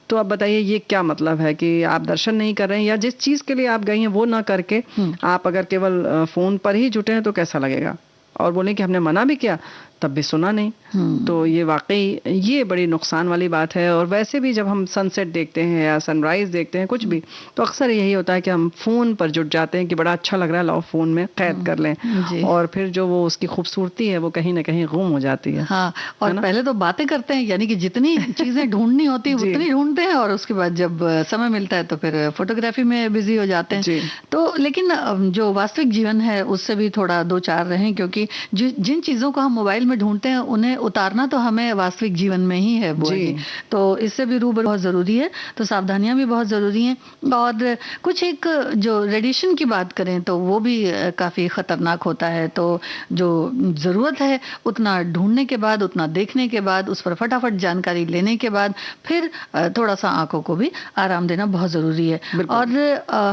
तो अब बताइए ये क्या मतलब है कि आप दर्शन नहीं कर रहे हैं, या जिस चीज के लिए आप गई हैं वो ना करके आप अगर केवल फोन पर ही जुटे हैं तो कैसा लगेगा। और बोले कि हमने मना भी किया तब भी सुना नहीं। तो ये वाकई ये बड़ी नुकसान वाली बात है। और वैसे भी जब हम सनसेट देखते हैं या सनराइज देखते हैं कुछ भी, तो अक्सर यही होता है कि हम फोन पर जुट जाते हैं कि बड़ा अच्छा लग रहा है, लाओ फोन में कैद कर लें, और फिर जो वो उसकी खूबसूरती है वो कहीं ना कहीं गुम हो जाती है। हाँ, और है पहले तो बातें करते हैं, यानी कि जितनी चीजें ढूंढनी होती है उतनी ढूंढते हैं, और उसके बाद जब समय मिलता है तो फिर फोटोग्राफी में बिजी हो जाते हैं। तो लेकिन जो वास्तविक जीवन है उससे भी थोड़ा दो चार रहें, क्योंकि जिन चीजों को हम मोबाइल में ढूंढते हैं उन्हें उतारना तो हमें वास्तविक जीवन में ही है बुआ जी। तो इससे भी रूबरू बहुत जरूरी है, तो सावधानियां भी बहुत जरूरी हैं। और कुछ एक जो रेडिएशन की बात करें तो वो भी काफी खतरनाक होता है। तो जो जरूरत है उतना ढूंढने के बाद, उतना देखने के बाद, उस पर फटाफट जानकारी लेने के बाद फिर थोड़ा सा आंखों को भी आराम देना बहुत जरूरी है। और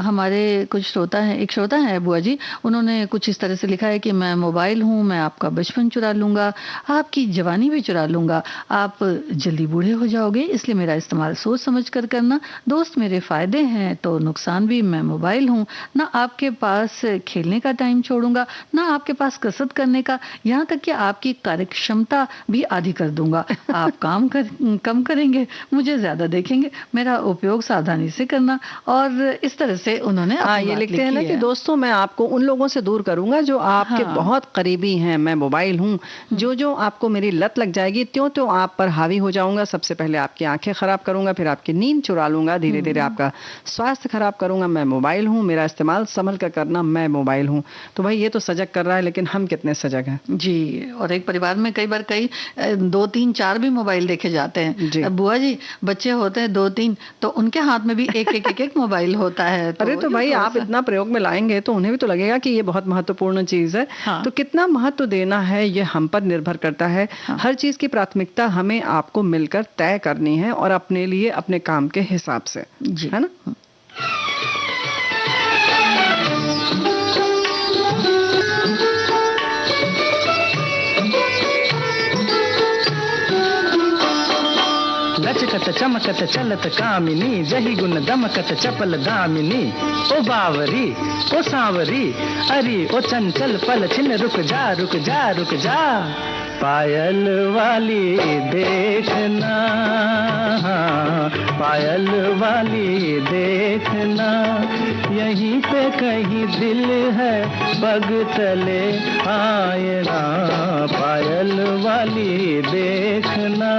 हमारे कुछ श्रोता हैं, एक श्रोता है बुआ जी, उन्होंने कुछ इस तरह से लिखा है कि मैं मोबाइल हूँ, मैं आपका बचपन चुरा लूंगा, आपकी जवानी भी चुरा लूंगा, आप जल्दी बूढ़े हो जाओगे, इसलिए मेरा इस्तेमाल सोच समझ कर करना। दोस्त मेरे फायदे हैं तो नुकसान भी, मैं मोबाइल हूँ, ना आपके पास खेलने का टाइम छोड़ूंगा, ना आपके पास कसरत करने का, यहाँ तक कि आपकी कार्यक्षमता भी आधी कर दूंगा। आप कम करेंगे, मुझे ज्यादा देखेंगे, मेरा उपयोग सावधानी से करना। और इस तरह से उन्होंने ये लिखते हैं ना कि दोस्तों मैं आपको उन लोगों से दूर करूंगा जो आपके बहुत करीबी हैं, मैं मोबाइल हूँ, जो आपको मेरी लत लग जाएगी त्यों त्यों आप पर हावी हो जाऊंगा। सबसे पहले आपकी आंखें खराब करूंगा, फिर आपकी नींद चुरा लूंगा, धीरे धीरे आपका स्वास्थ्य खराब करूंगा, मैं मोबाइल हूँ, मेरा इस्तेमाल संभल कर करना, मैं मोबाइल हूँ। तो भाई ये तो सजग कर रहा है, लेकिन हम कितने सजग हैं जी। और एक परिवार में कई बार 2 3 4 भी मोबाइल देखे जाते हैं बुआ जी। बच्चे होते हैं 2 3, तो उनके हाथ में भी एक मोबाइल होता है। तो अरे तो भाई आप इतना प्रयोग में लाएंगे तो उन्हें भी तो लगेगा कि ये बहुत महत्वपूर्ण चीज है। तो कितना महत्व देना है ये हम पर निर्भर करता है। हर चीज की प्राथमिकता हमें आपको मिलकर तय करनी है, और अपने लिए अपने काम के हिसाब से, है ना। लचकत चमकत चलत कामिनी, जही गुण दमकत चपल दामिनी। ओ बावरी ओ सांवरी, अरे ओ चंचल पल छिन, रुक जा रुक जा रुक जा। पायल वाली देखना, पायल वाली देखना, यहीं पे कहीं दिल है पग तले आए ना। पायल वाली देखना।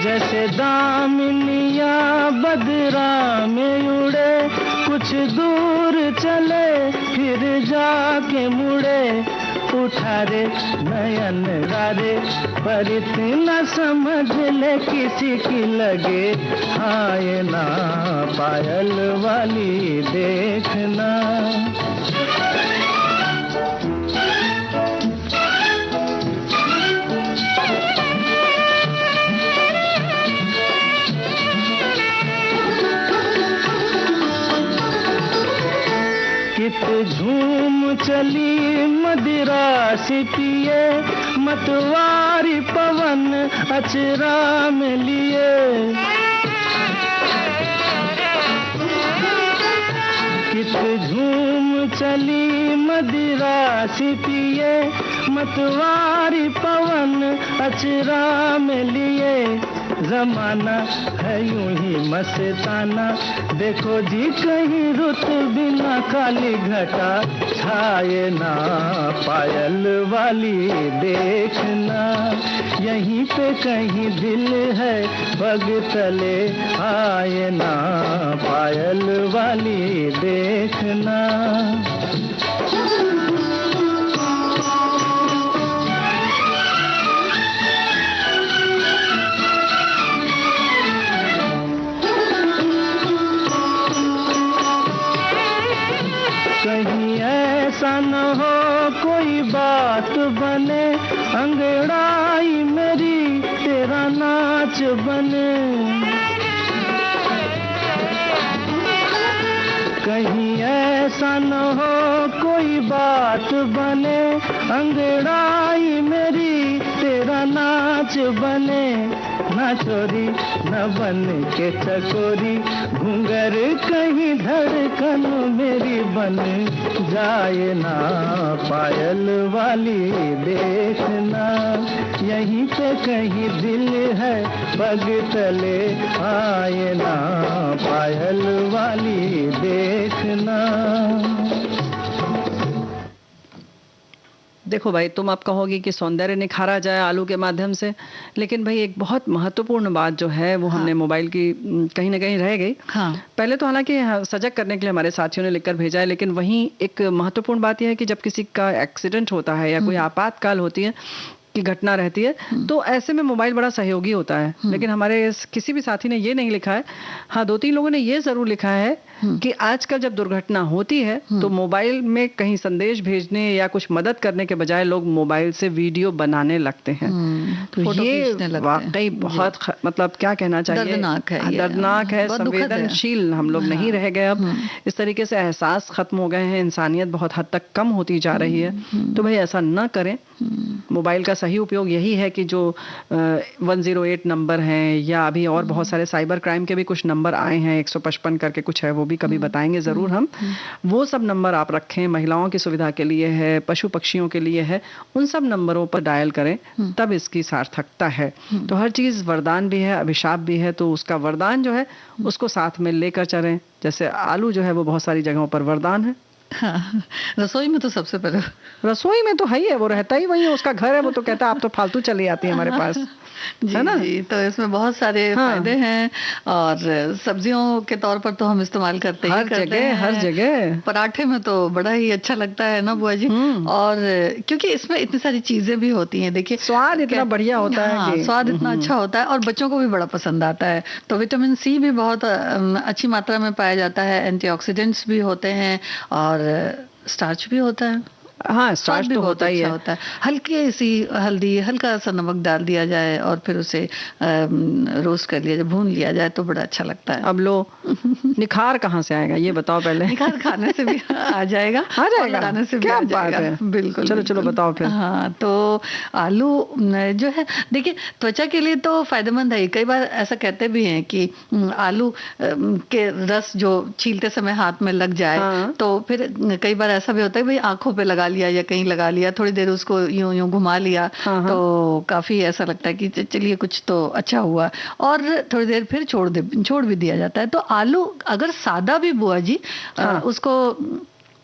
जैसे दामिनिया बदरा में उड़े, कुछ दूर चले फिर जाके मुड़े। उठा रे नयन रारे, पर इतना समझ ले किसी की लगे आए ना। पायल वाली देखना। कित झूम चली मदिरा सी पिए, मतवारी पवन अचरा में लिए। कित झूम चली मदिरा सी पिए, मतवारी पवन अचरा में लिए। जमाना है यूं ही मस्ताना। देखो जी कहीं रुत बिना काली घटा छाए ना, पायल वाली देखना। यहीं पे कहीं दिल है पग तले आए ना, पायल वाली देखना। कहीं ऐसा न हो कोई बात बने, अंगड़ाई मेरी तेरा नाच बने। कहीं ऐसा न हो कोई बात बने, अंगड़ाई मेरी तेरा नाच बने। ना चोरी न बन के चकोरी, घूंगर कहीं धड़कन मेरी बन जाए ना, पायल वाली देखना। यहीं पे कहीं दिल है पग तले आए ना, पायल वाली देखना। देखो भाई, तुम अब कहोगी कि सौंदर्य निखारा जाए आलू के माध्यम से, लेकिन भाई एक बहुत महत्वपूर्ण बात जो है वो हमने मोबाइल की कहीं ना कहीं रह गई। पहले तो हालांकि सजग करने के लिए हमारे साथियों ने लिखकर भेजा है, लेकिन वहीं एक महत्वपूर्ण बात यह है कि जब किसी का एक्सीडेंट होता है या कोई आपातकाल होती है की घटना रहती है, तो ऐसे में मोबाइल बड़ा सहयोगी होता है। लेकिन हमारे किसी भी साथी ने ये नहीं लिखा है। हाँ, 2-3 लोगों ने ये जरूर लिखा है कि आजकल जब दुर्घटना होती है तो मोबाइल में कहीं संदेश भेजने या कुछ मदद करने के बजाय लोग मोबाइल से वीडियो बनाने लगते हैं। तो ये वाकई बहुत मतलब क्या कहना चाहिए, दर्दनाक है, संवेदनशील हम लोग नहीं रह गए अब। इस तरीके से एहसास खत्म हो गए हैं, इंसानियत बहुत हद तक कम होती जा रही है। तो भाई ऐसा न करें। मोबाइल का सही उपयोग यही है कि जो 108 नंबर हैं या अभी और बहुत सारे साइबर क्राइम के भी कुछ नंबर आए हैं, 155 करके कुछ है, वो भी कभी बताएंगे ज़रूर हम। वो सब नंबर आप रखें, महिलाओं की सुविधा के लिए है, पशु पक्षियों के लिए है, उन सब नंबरों पर डायल करें, तब इसकी सार्थकता है। तो हर चीज़ वरदान भी है, अभिशाप भी है, तो उसका वरदान जो है उसको साथ में लेकर चलें। जैसे आलू जो है वो बहुत सारी जगहों पर वरदान है। हाँ, रसोई में तो सबसे पहले, रसोई में तो है ही है, वो रहता ही वही है, उसका घर है, वो तो कहता है आप तो फालतू चली आती है हमारे पास। है ना जी। तो इसमें बहुत सारे फायदे हैं, और सब्जियों के तौर पर तो हम इस्तेमाल करते ही करते हैं, हर जगह। पराठे में तो बड़ा ही अच्छा लगता है ना बुआ जी। और क्योंकि इसमें इतनी सारी चीजें भी होती हैं, देखिए स्वाद इतना बढ़िया होता है। हाँ, स्वाद इतना अच्छा होता है और बच्चों को भी बड़ा पसंद आता है। तो विटामिन सी भी बहुत अच्छी मात्रा में पाया जाता है, एंटीऑक्सीडेंट्स भी होते हैं और स्टार्च भी होता है। हाँ, स्टार्च तो होता ही होता है। हल्की सी हल्दी, हल्का सा नमक डाल दिया जाए और फिर उसे रोस्ट कर लिया जाए, भून लिया जाए तो बड़ा अच्छा लगता है। अब लो, निखार कहाँ से आएगा ये बताओ पहले। निखार खाने से भी आ जाएगा, लगाने से भी क्या आ जाएगा। बात है। बिल्कुल, चलो बताओ फिर। हाँ, तो आलू जो है, देखिए त्वचा के लिए तो फायदेमंद है। कई बार ऐसा कहते भी हैं कि आलू के रस जो छीलते समय हाथ में लग जाए, तो फिर कई बार ऐसा भी होता है भाई आंखों पे लगा लिया या कहीं लगा लिया, थोड़ी देर उसको यूं घुमा लिया, तो काफी ऐसा लगता है कि चलिए कुछ तो अच्छा हुआ, और थोड़ी देर फिर छोड़ भी दिया जाता है। तो आलू अगर सादा भी बुआ जी उसको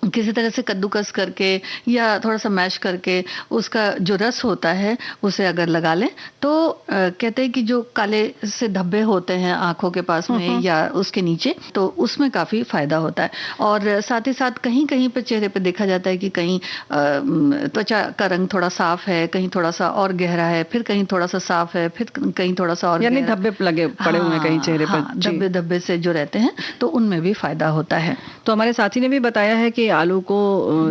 किसी तरह से कद्दूकस करके या थोड़ा सा मैश करके उसका जो रस होता है उसे अगर लगा लें, तो कहते हैं कि जो काले से धब्बे होते हैं आंखों के पास में या उसके नीचे, तो उसमें काफ़ी फायदा होता है। और साथ ही साथ कहीं कहीं पर चेहरे पे देखा जाता है कि कहीं त्वचा का रंग थोड़ा साफ है, कहीं थोड़ा सा और गहरा है, फिर कहीं थोड़ा सा साफ है, फिर कहीं थोड़ा सा और, यानी धब्बे लगे पड़े हुए हैं कहीं चेहरे पर, धब्बे से जो रहते हैं, तो उनमें भी फायदा होता है। तो हमारे साथी ने भी बताया है कि आलू को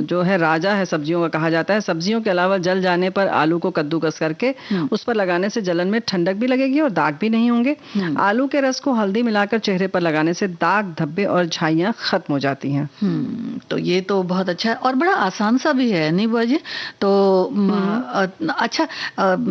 जो है राजा है सब्जियों का कहा जाता है। सब्जियों के अलावा जल जाने पर आलू को कद्दूकस करके उस पर लगाने से जलन में ठंडक भी लगेगी और दाग भी नहीं होंगे। आलू के रस को हल्दी मिलाकर चेहरे पर लगाने से दाग, धब्बे और झाइयां खत्म हो जाती हैं। तो ये तो बहुत अच्छा है और बड़ा आसान सा भी है, नहीं बुआ जी? तो अच्छा,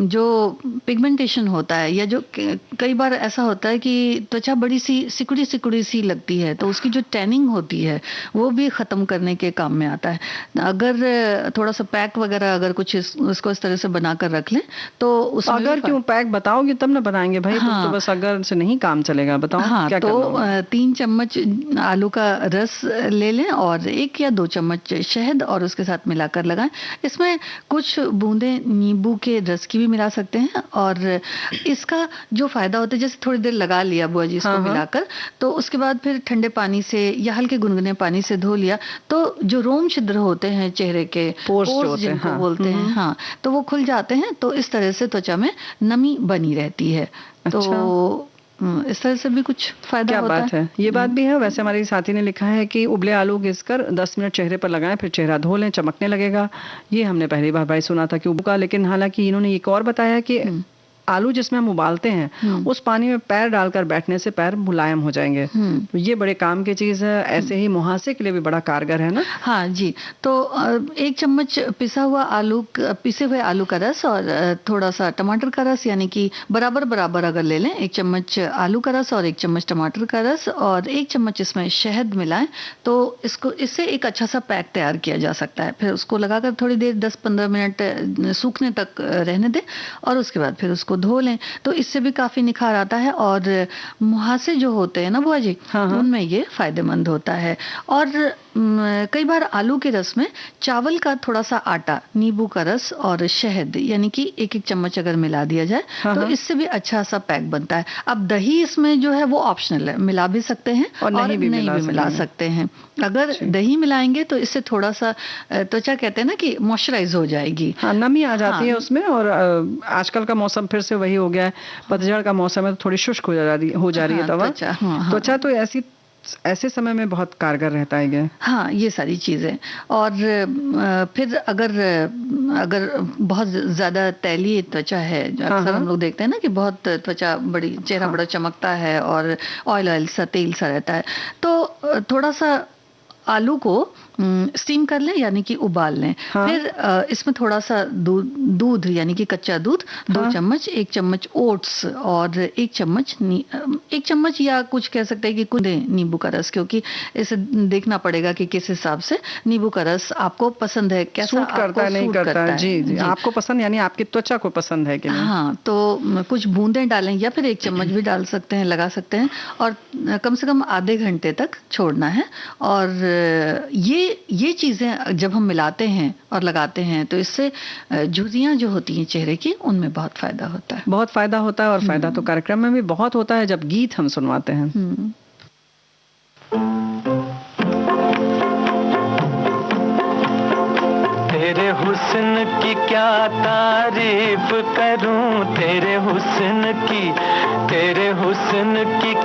जो पिगमेंटेशन होता है या जो कई बार ऐसा होता है कि त्वचा बड़ी सी सिकुड़ी सी लगती है, तो उसकी जो टैनिंग होती है वो भी खत्म करने के काम में आता है। अगर थोड़ा सा पैक वगैरह अगर कुछ उसको इस तरह से बनाकर रख लें तो उसमें अगर क्यों पैक बताओगे तब ना बनाएंगे भाई। हाँ, तो बस अगर से नहीं काम चलेगा। बताओ हाँ, क्या तो करना होगा? 3 चम्मच आलू का रस ले लें और 1 या 2 चम्मच शहद और उसके साथ मिलाकर लगाएं। इसमें कुछ बूंदे नींबू के रस की भी मिला सकते हैं और इसका जो फायदा होता है, जैसे थोड़ी देर लगा लिया बुआ जी इसको मिलाकर, तो उसके बाद फिर ठंडे पानी से या हल्के गुनगुने पानी से धो लिया तो जो रोम छिद्र होते हैं चेहरे के, पोर्स जिनको बोलते हैं, हाँ, तो वो खुल जाते हैं। तो इस तरह से त्वचा में नमी बनी रहती है। तो इस तरह से भी कुछ फायदा क्या होता बात है। ये बात भी है। वैसे हमारी साथी ने लिखा है कि उबले आलू घिसकर 10 मिनट चेहरे पर लगाएं, फिर चेहरा धो लें, चमकने लगेगा। ये हमने पहली बार भाई सुना था कि उबका, लेकिन हालांकि इन्होंने एक और बताया कि आलू जिसमें हम उबालते हैं उस पानी में पैर डालकर बैठने से पैर मुलायम हो जाएंगे। तो ये बड़े काम की चीज है। ऐसे ही मुहासे के लिए भी बड़ा कारगर है ना। हाँ जी। तो 1 चम्मच पिसे हुए आलू का रस और थोड़ा सा टमाटर का रस, यानी कि बराबर बराबर अगर ले लें, 1 चम्मच आलू का रस और 1 चम्मच टमाटर का रस और 1 चम्मच इसमें शहद मिलाएं तो इससे एक अच्छा सा पैक तैयार किया जा सकता है। फिर उसको लगाकर थोड़ी देर 10-15 मिनट सूखने तक रहने दें और उसके बाद फिर उसको धो लें। तो इससे भी काफी निखार आता है और मुहासे जो होते हैं ना बुआ जी, उनमें ये फायदेमंद होता है। और कई बार आलू के रस में चावल का थोड़ा सा आटा, नींबू का रस और शहद, यानी कि 1-1 चम्मच अगर मिला दिया जाए तो इससे भी अच्छा सा पैक बनता है। अब दही इसमें जो है वो ऑप्शनल है, मिला भी सकते हैं और नहीं भी मिला सकते हैं। अगर दही मिलाएंगे तो इससे थोड़ा सा त्वचा कहते हैं ना कि मॉइस्चराइज हो जाएगी। हाँ, नमी आ जाती है उसमें। और आजकल का मौसम फिर से वही हो गया है, पतझड़ का मौसम है, तो थोड़ी शुष्क हो जा रही है त्वचा। तो ऐसे समय में बहुत कारगर रहता है ये। हाँ, ये सारी चीजें। और फिर अगर बहुत ज्यादा तैलीय त्वचा है, अक्सर हम लोग देखते हैं ना कि बहुत त्वचा चेहरा बड़ा चमकता है और ऑयल सा, तेल सा रहता है, तो थोड़ा सा आलू को स्टीम कर लें, यानी कि उबाल लें। फिर इसमें थोड़ा सा दूध यानी कि कच्चा दूध 2 चम्मच, 1 चम्मच ओट्स और 1 चम्मच या कुछ कह सकते हैं कि कुछ नींबू का रस, क्योंकि इसे देखना पड़ेगा कि किस हिसाब से नींबू का रस आपको पसंद है, कैसा सूट करता है, नहीं करता है। जी, आपको पसंद, यानी आपकी त्वचा को पसंद है कि नहीं। हाँ, तो कुछ बूंदें डालें या फिर 1 चम्मच भी डाल सकते हैं, लगा सकते हैं और कम से कम आधे घंटे तक छोड़ना है। और ये चीजें जब हम मिलाते हैं और लगाते हैं तो इससे झुर्रियां जो होती हैं चेहरे की, उनमें बहुत फायदा होता है। बहुत फायदा होता है। और फायदा तो कार्यक्रम में भी बहुत होता है जब गीत हम सुनवाते हैं। तेरे हुस्न की क्या तारीफ करूं, तेरे हुस्न की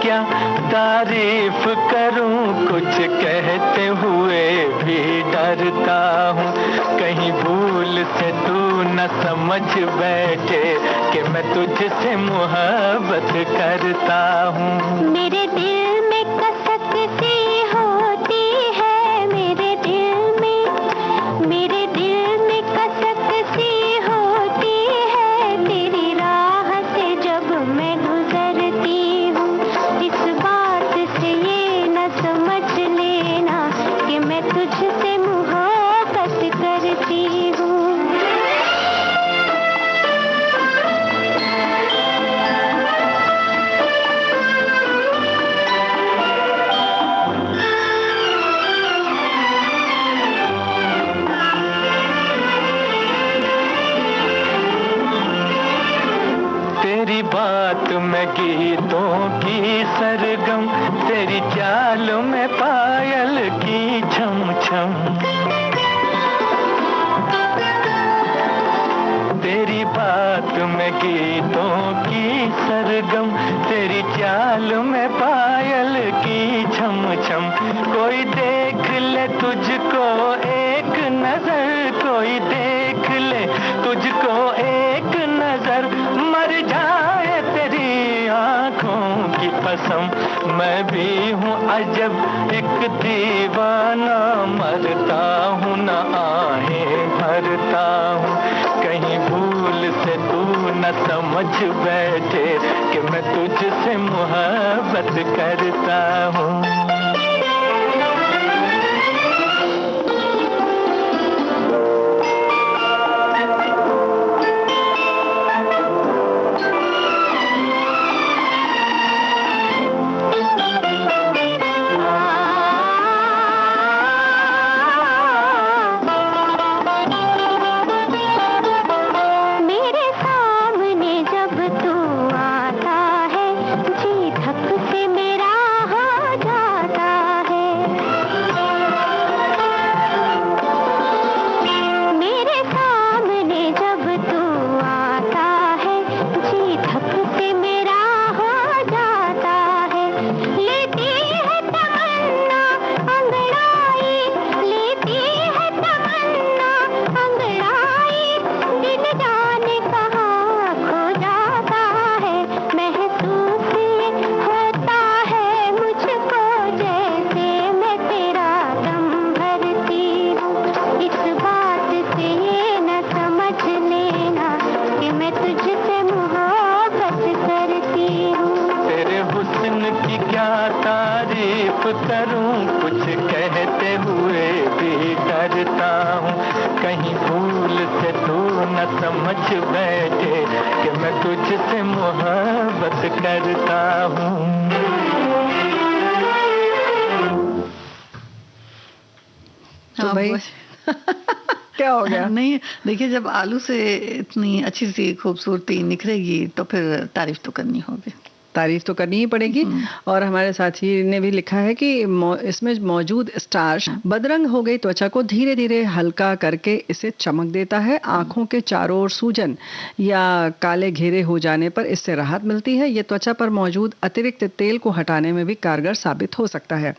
क्या तारीफ करूं, कुछ कहते हुए भी डरता हूँ, कहीं भूल से तू न समझ बैठे कि मैं तुझसे मोहब्बत करता हूँ। मेरे दिल में कसक सी होती है, मेरे दिल में कसक सी होती है, तेरी राह से जब मैं गुजरती हूँ, इस बात से ये न समझ लेना कि मैं तुझसे मोहब्बत करती हूँ। तेरी बात में गीतों की सरगम, तेरी चाल में पायल की छम छम, तेरी बात में गीतों की सरगम, तेरी चाल में पायल की छम छम, कोई देख ले तुझको एक नजर, कोई देख ले तुझको एक नजर, मर जाए तेरी आंखों की कसम, मैं भी हूँ अजब एक दीवाना, मरता हूँ न आहें भरता हूँ, कहीं भूल से तू न समझ बैठे कि मैं तुझसे मोहब्बत करता हूँ। बैठे कि मैं तुझसे मोहब्बत करता हूँ। तो भाई क्या हो गया? नहीं देखिए, जब आलू से इतनी अच्छी सी खूबसूरती निखरेगी तो फिर तारीफ तो करनी होगी। तारीफ तो करनी ही पड़ेगी। और हमारे साथी ने भी लिखा है कि इसमें मौजूद स्टार्च बदरंग हो गई त्वचा को धीरे धीरे हल्का करके इसे चमक देता है। आंखों के चारों ओर सूजन या काले घेरे हो जाने पर इससे राहत मिलती है। ये त्वचा पर मौजूद अतिरिक्त तेल को हटाने में भी कारगर साबित हो सकता है।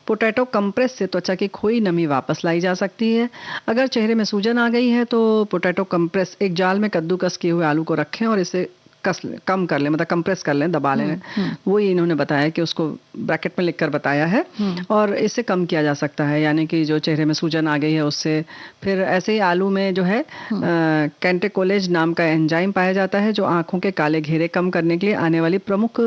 पोटैटो कंप्रेस से त्वचा की खोई नमी वापस लाई जा सकती है। अगर चेहरे में सूजन आ गई है तो पोटैटो कंप्रेस एक जाल में कद्दूकस किए हुए आलू को रखें और इसे कम कर लें, मतलब कंप्रेस कर लें, दबा लें। वही इन्होंने बताया कि उसको ब्रैकेट में लिखकर बताया है। और इससे कम किया जा सकता है, यानी कि जो चेहरे में सूजन आ गई है उससे। फिर ऐसे ही आलू में जो है कैंटेकोलेज नाम का एंजाइम पाया जाता है जो आंखों के काले घेरे कम करने के लिए आने वाली प्रमुख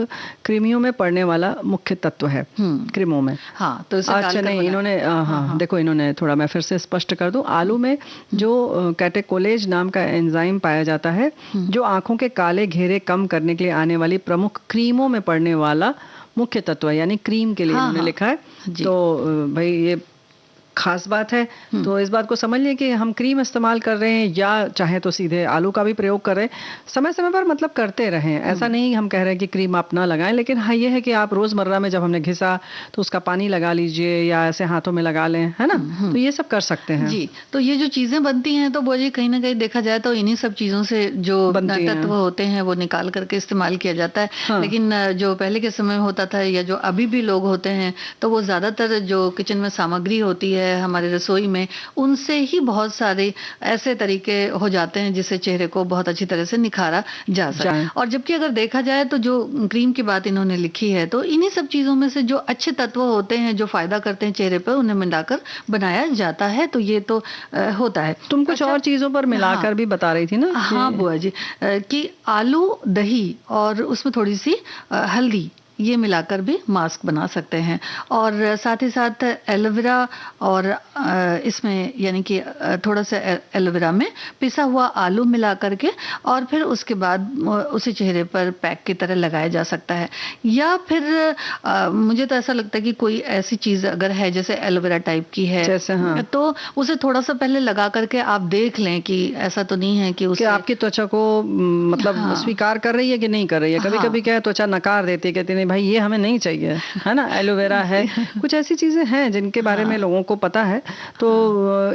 कृमियों में पड़ने वाला मुख्य तत्व है। क्रीमों में। हाँ, तो अच्छा नहीं, इन्होंने हाँ देखो, इन्होंने थोड़ा, मैं फिर से स्पष्ट कर दूं, आलू में जो कैंटेकोलेज नाम का एंजाइम पाया जाता है जो आंखों के काले घेरे कम करने के लिए आने वाली प्रमुख क्रीमों में पड़ने वाला मुख्य तत्व है, यानी क्रीम के लिए इन्होंने लिखा है। तो भाई ये खास बात है। तो इस बात को समझ लें कि हम क्रीम इस्तेमाल कर रहे हैं या चाहे तो सीधे आलू का भी प्रयोग कर रहे हैं, समय समय पर मतलब करते रहें। ऐसा नहीं हम कह रहे हैं कि क्रीम आप ना लगाएं, लेकिन हाँ ये है कि आप रोजमर्रा में जब हमने घिसा तो उसका पानी लगा लीजिए या ऐसे हाथों में लगा लें, है ना। तो ये सब कर सकते हैं जी। तो ये जो चीजें बनती हैं तो वो जी कहीं ना कहीं देखा जाए तो इन्हीं सब चीजों से जो तत्व होते हैं वो निकाल करके इस्तेमाल किया जाता है। हाँ। लेकिन जो पहले के समय में होता था या जो अभी भी लोग होते हैं तो वो ज्यादातर जो किचन में सामग्री होती है हमारे रसोई में, उनसे ही बहुत सारे ऐसे तरीके हो जाते हैं जिससे चेहरे को बहुत अच्छी तरह से निखारा जा सके। और जबकि अगर देखा जाए तो जो क्रीम की बात इन्होंने लिखी है तो इन्हीं सब चीजों में से जो अच्छे तत्व होते हैं जो फायदा करते हैं चेहरे पर, उन्हें मिलाकर बनाया जाता है। तो ये तो होता है। तुम कुछ और चीजों पर मिलाकर भी बता रही थी ना। हाँ बुआ जी, कि आलू, दही और उसमें थोड़ी सी हल्दी, ये मिलाकर भी मास्क बना सकते हैं। और साथ ही साथ एलोवेरा और इसमें यानी कि थोड़ा सा एलोवेरा में पिसा हुआ आलू मिला करके और फिर उसके बाद उसे चेहरे पर पैक की तरह लगाया जा सकता है। या फिर मुझे तो ऐसा लगता है कि कोई ऐसी चीज़ अगर है जैसे एलोवेरा टाइप की है जैसे, हाँ, तो उसे थोड़ा सा पहले लगा करके आप देख लें कि ऐसा तो नहीं है कि उससे आपकी त्वचा को मतलब स्वीकार कर रही है कि नहीं कर रही है। कभी कभी क्या है, त्वचा नकार देती है, कहती नहीं भाई ये हमें नहीं चाहिए, है ना। एलोवेरा है, कुछ ऐसी चीजें हैं जिनके बारे में लोगों को पता है। तो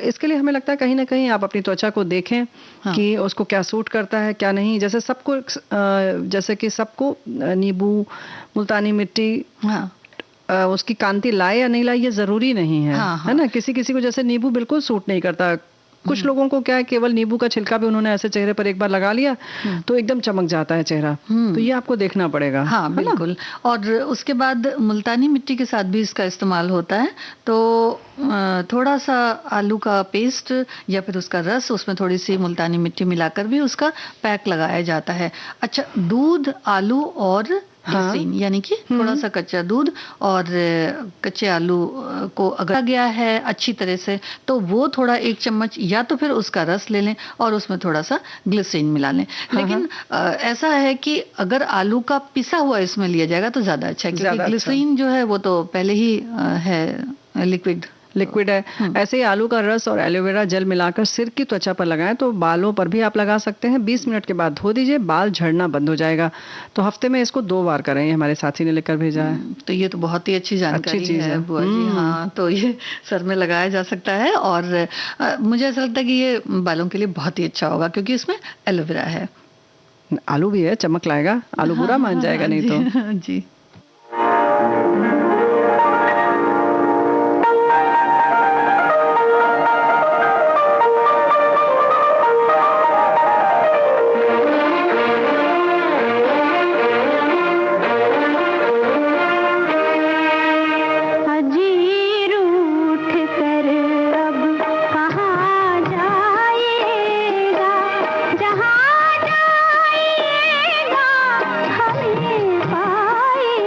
इसके लिए हमें लगता है कहीं ना कहीं आप अपनी त्वचा को देखें कि उसको क्या सूट करता है क्या नहीं। जैसे सबको, जैसे कि सबको नींबू, मुल्तानी मिट्टी उसकी कांति लाए या नहीं लाए ये जरूरी नहीं है, है ना। किसी किसी को जैसे नींबू बिल्कुल सूट नहीं करता। कुछ लोगों को क्या है, केवल नींबू का छिलका भी उन्होंने ऐसे चेहरे पर एक बार लगा लिया तो एकदम चमक जाता है चेहरा। तो ये आपको देखना पड़ेगा। हाँ बिल्कुल। और उसके बाद मुल्तानी मिट्टी के साथ भी इसका इस्तेमाल होता है। तो थोड़ा सा आलू का पेस्ट या फिर उसका रस, उसमें थोड़ी सी मुल्तानी मिट्टी मिलाकर भी उसका पैक लगाया जाता है। अच्छा, दूध, आलू और ग्लिसरीन, यानी कि थोड़ा सा कच्चा दूध और कच्चे आलू को अगर गया है अच्छी तरह से तो वो थोड़ा 1 चम्मच या तो फिर उसका रस ले लें और उसमें थोड़ा सा ग्लिसरीन मिला लें। लेकिन ऐसा है कि अगर आलू का पिसा हुआ इसमें लिया जाएगा तो ज्यादा अच्छा है, क्योंकि ग्लिसरीन जो है वो तो पहले ही है लिक्विड है। ऐसे ही आलू का रस और एलोवेरा जेल मिलाकर सिर की त्वचा पर लगाएं तो बालों पर भी आप लगा सकते हैं। 20 मिनट के बाद धो दीजिए, बाल झड़ना बंद हो जाएगा। तो हफ्ते में इसको 2 बार करें, हमारे साथी ने लिखकर भेजा है। तो ये तो बहुत ही अच्छी जानकारी है बुआ जी। हाँ, तो ये सर में लगाया जा सकता है और मुझे ऐसा लगता है कि ये बालों के लिए बहुत ही अच्छा होगा क्योंकि इसमें एलोवेरा है। आलू भी है, चमक लाएगा। आलू बुरा मान जाएगा नहीं तो। जी। जहाँ जाइएगा हमें पाए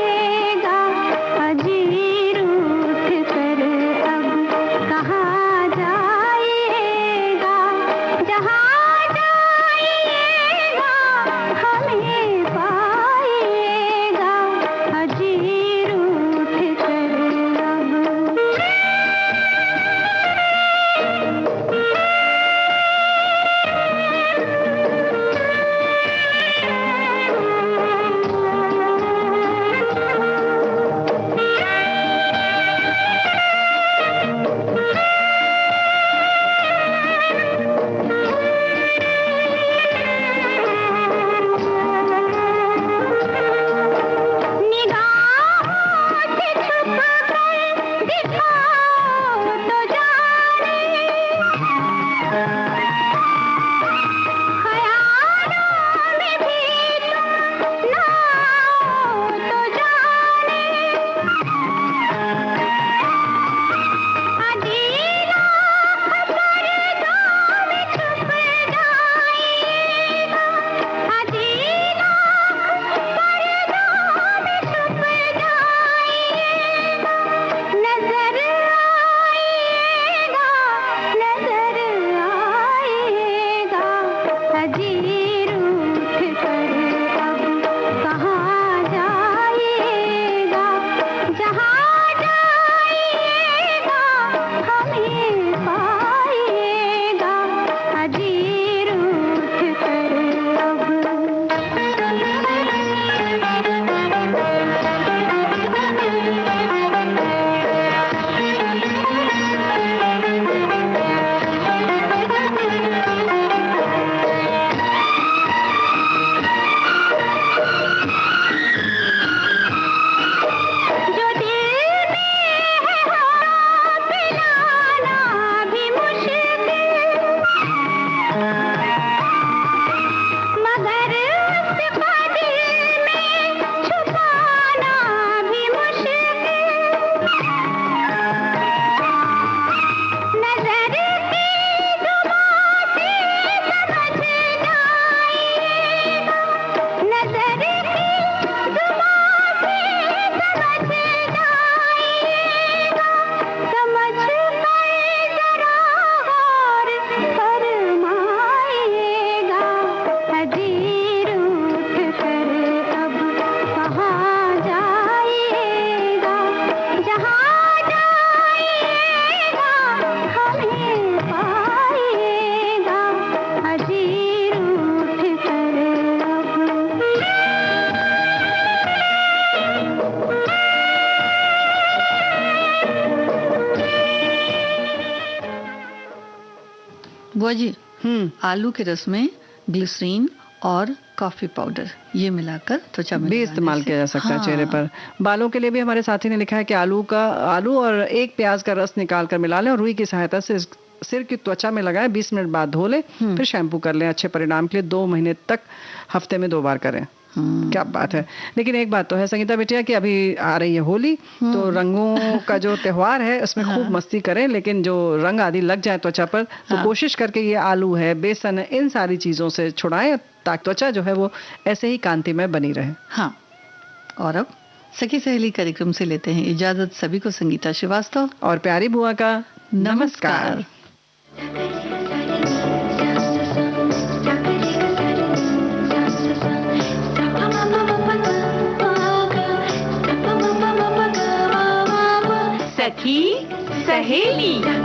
बुआ जी, आलू के रस में ग्लिसरीन और कॉफी पाउडर ये मिलाकर त्वचा में भी इस्तेमाल किया जा सकता है चेहरे पर। बालों के लिए भी हमारे साथी ने लिखा है कि आलू और एक प्याज का रस निकाल कर मिला लें और रुई की सहायता से सिर की त्वचा में लगाएं, 20 मिनट बाद धो लें, फिर शैम्पू कर लें। अच्छे परिणाम के लिए 2 महीने तक हफ्ते में 2 बार करें। क्या बात है। लेकिन एक बात तो है संगीता बिटिया कि अभी आ रही है होली, तो रंगों का जो त्योहार है उसमें खूब मस्ती करें, लेकिन जो रंग आदि लग जाए त्वचा पर तो कोशिश करके ये आलू है, बेसन है, इन सारी चीजों से छुड़ाएं ताकि त्वचा जो है वो ऐसे ही कांतिमय बनी रहे। हाँ, और अब सखी सहेली कार्यक्रम से लेते हैं इजाजत। सभी को संगीता श्रीवास्तव और प्यारी बुआ का नमस्कार। सखी सहेली।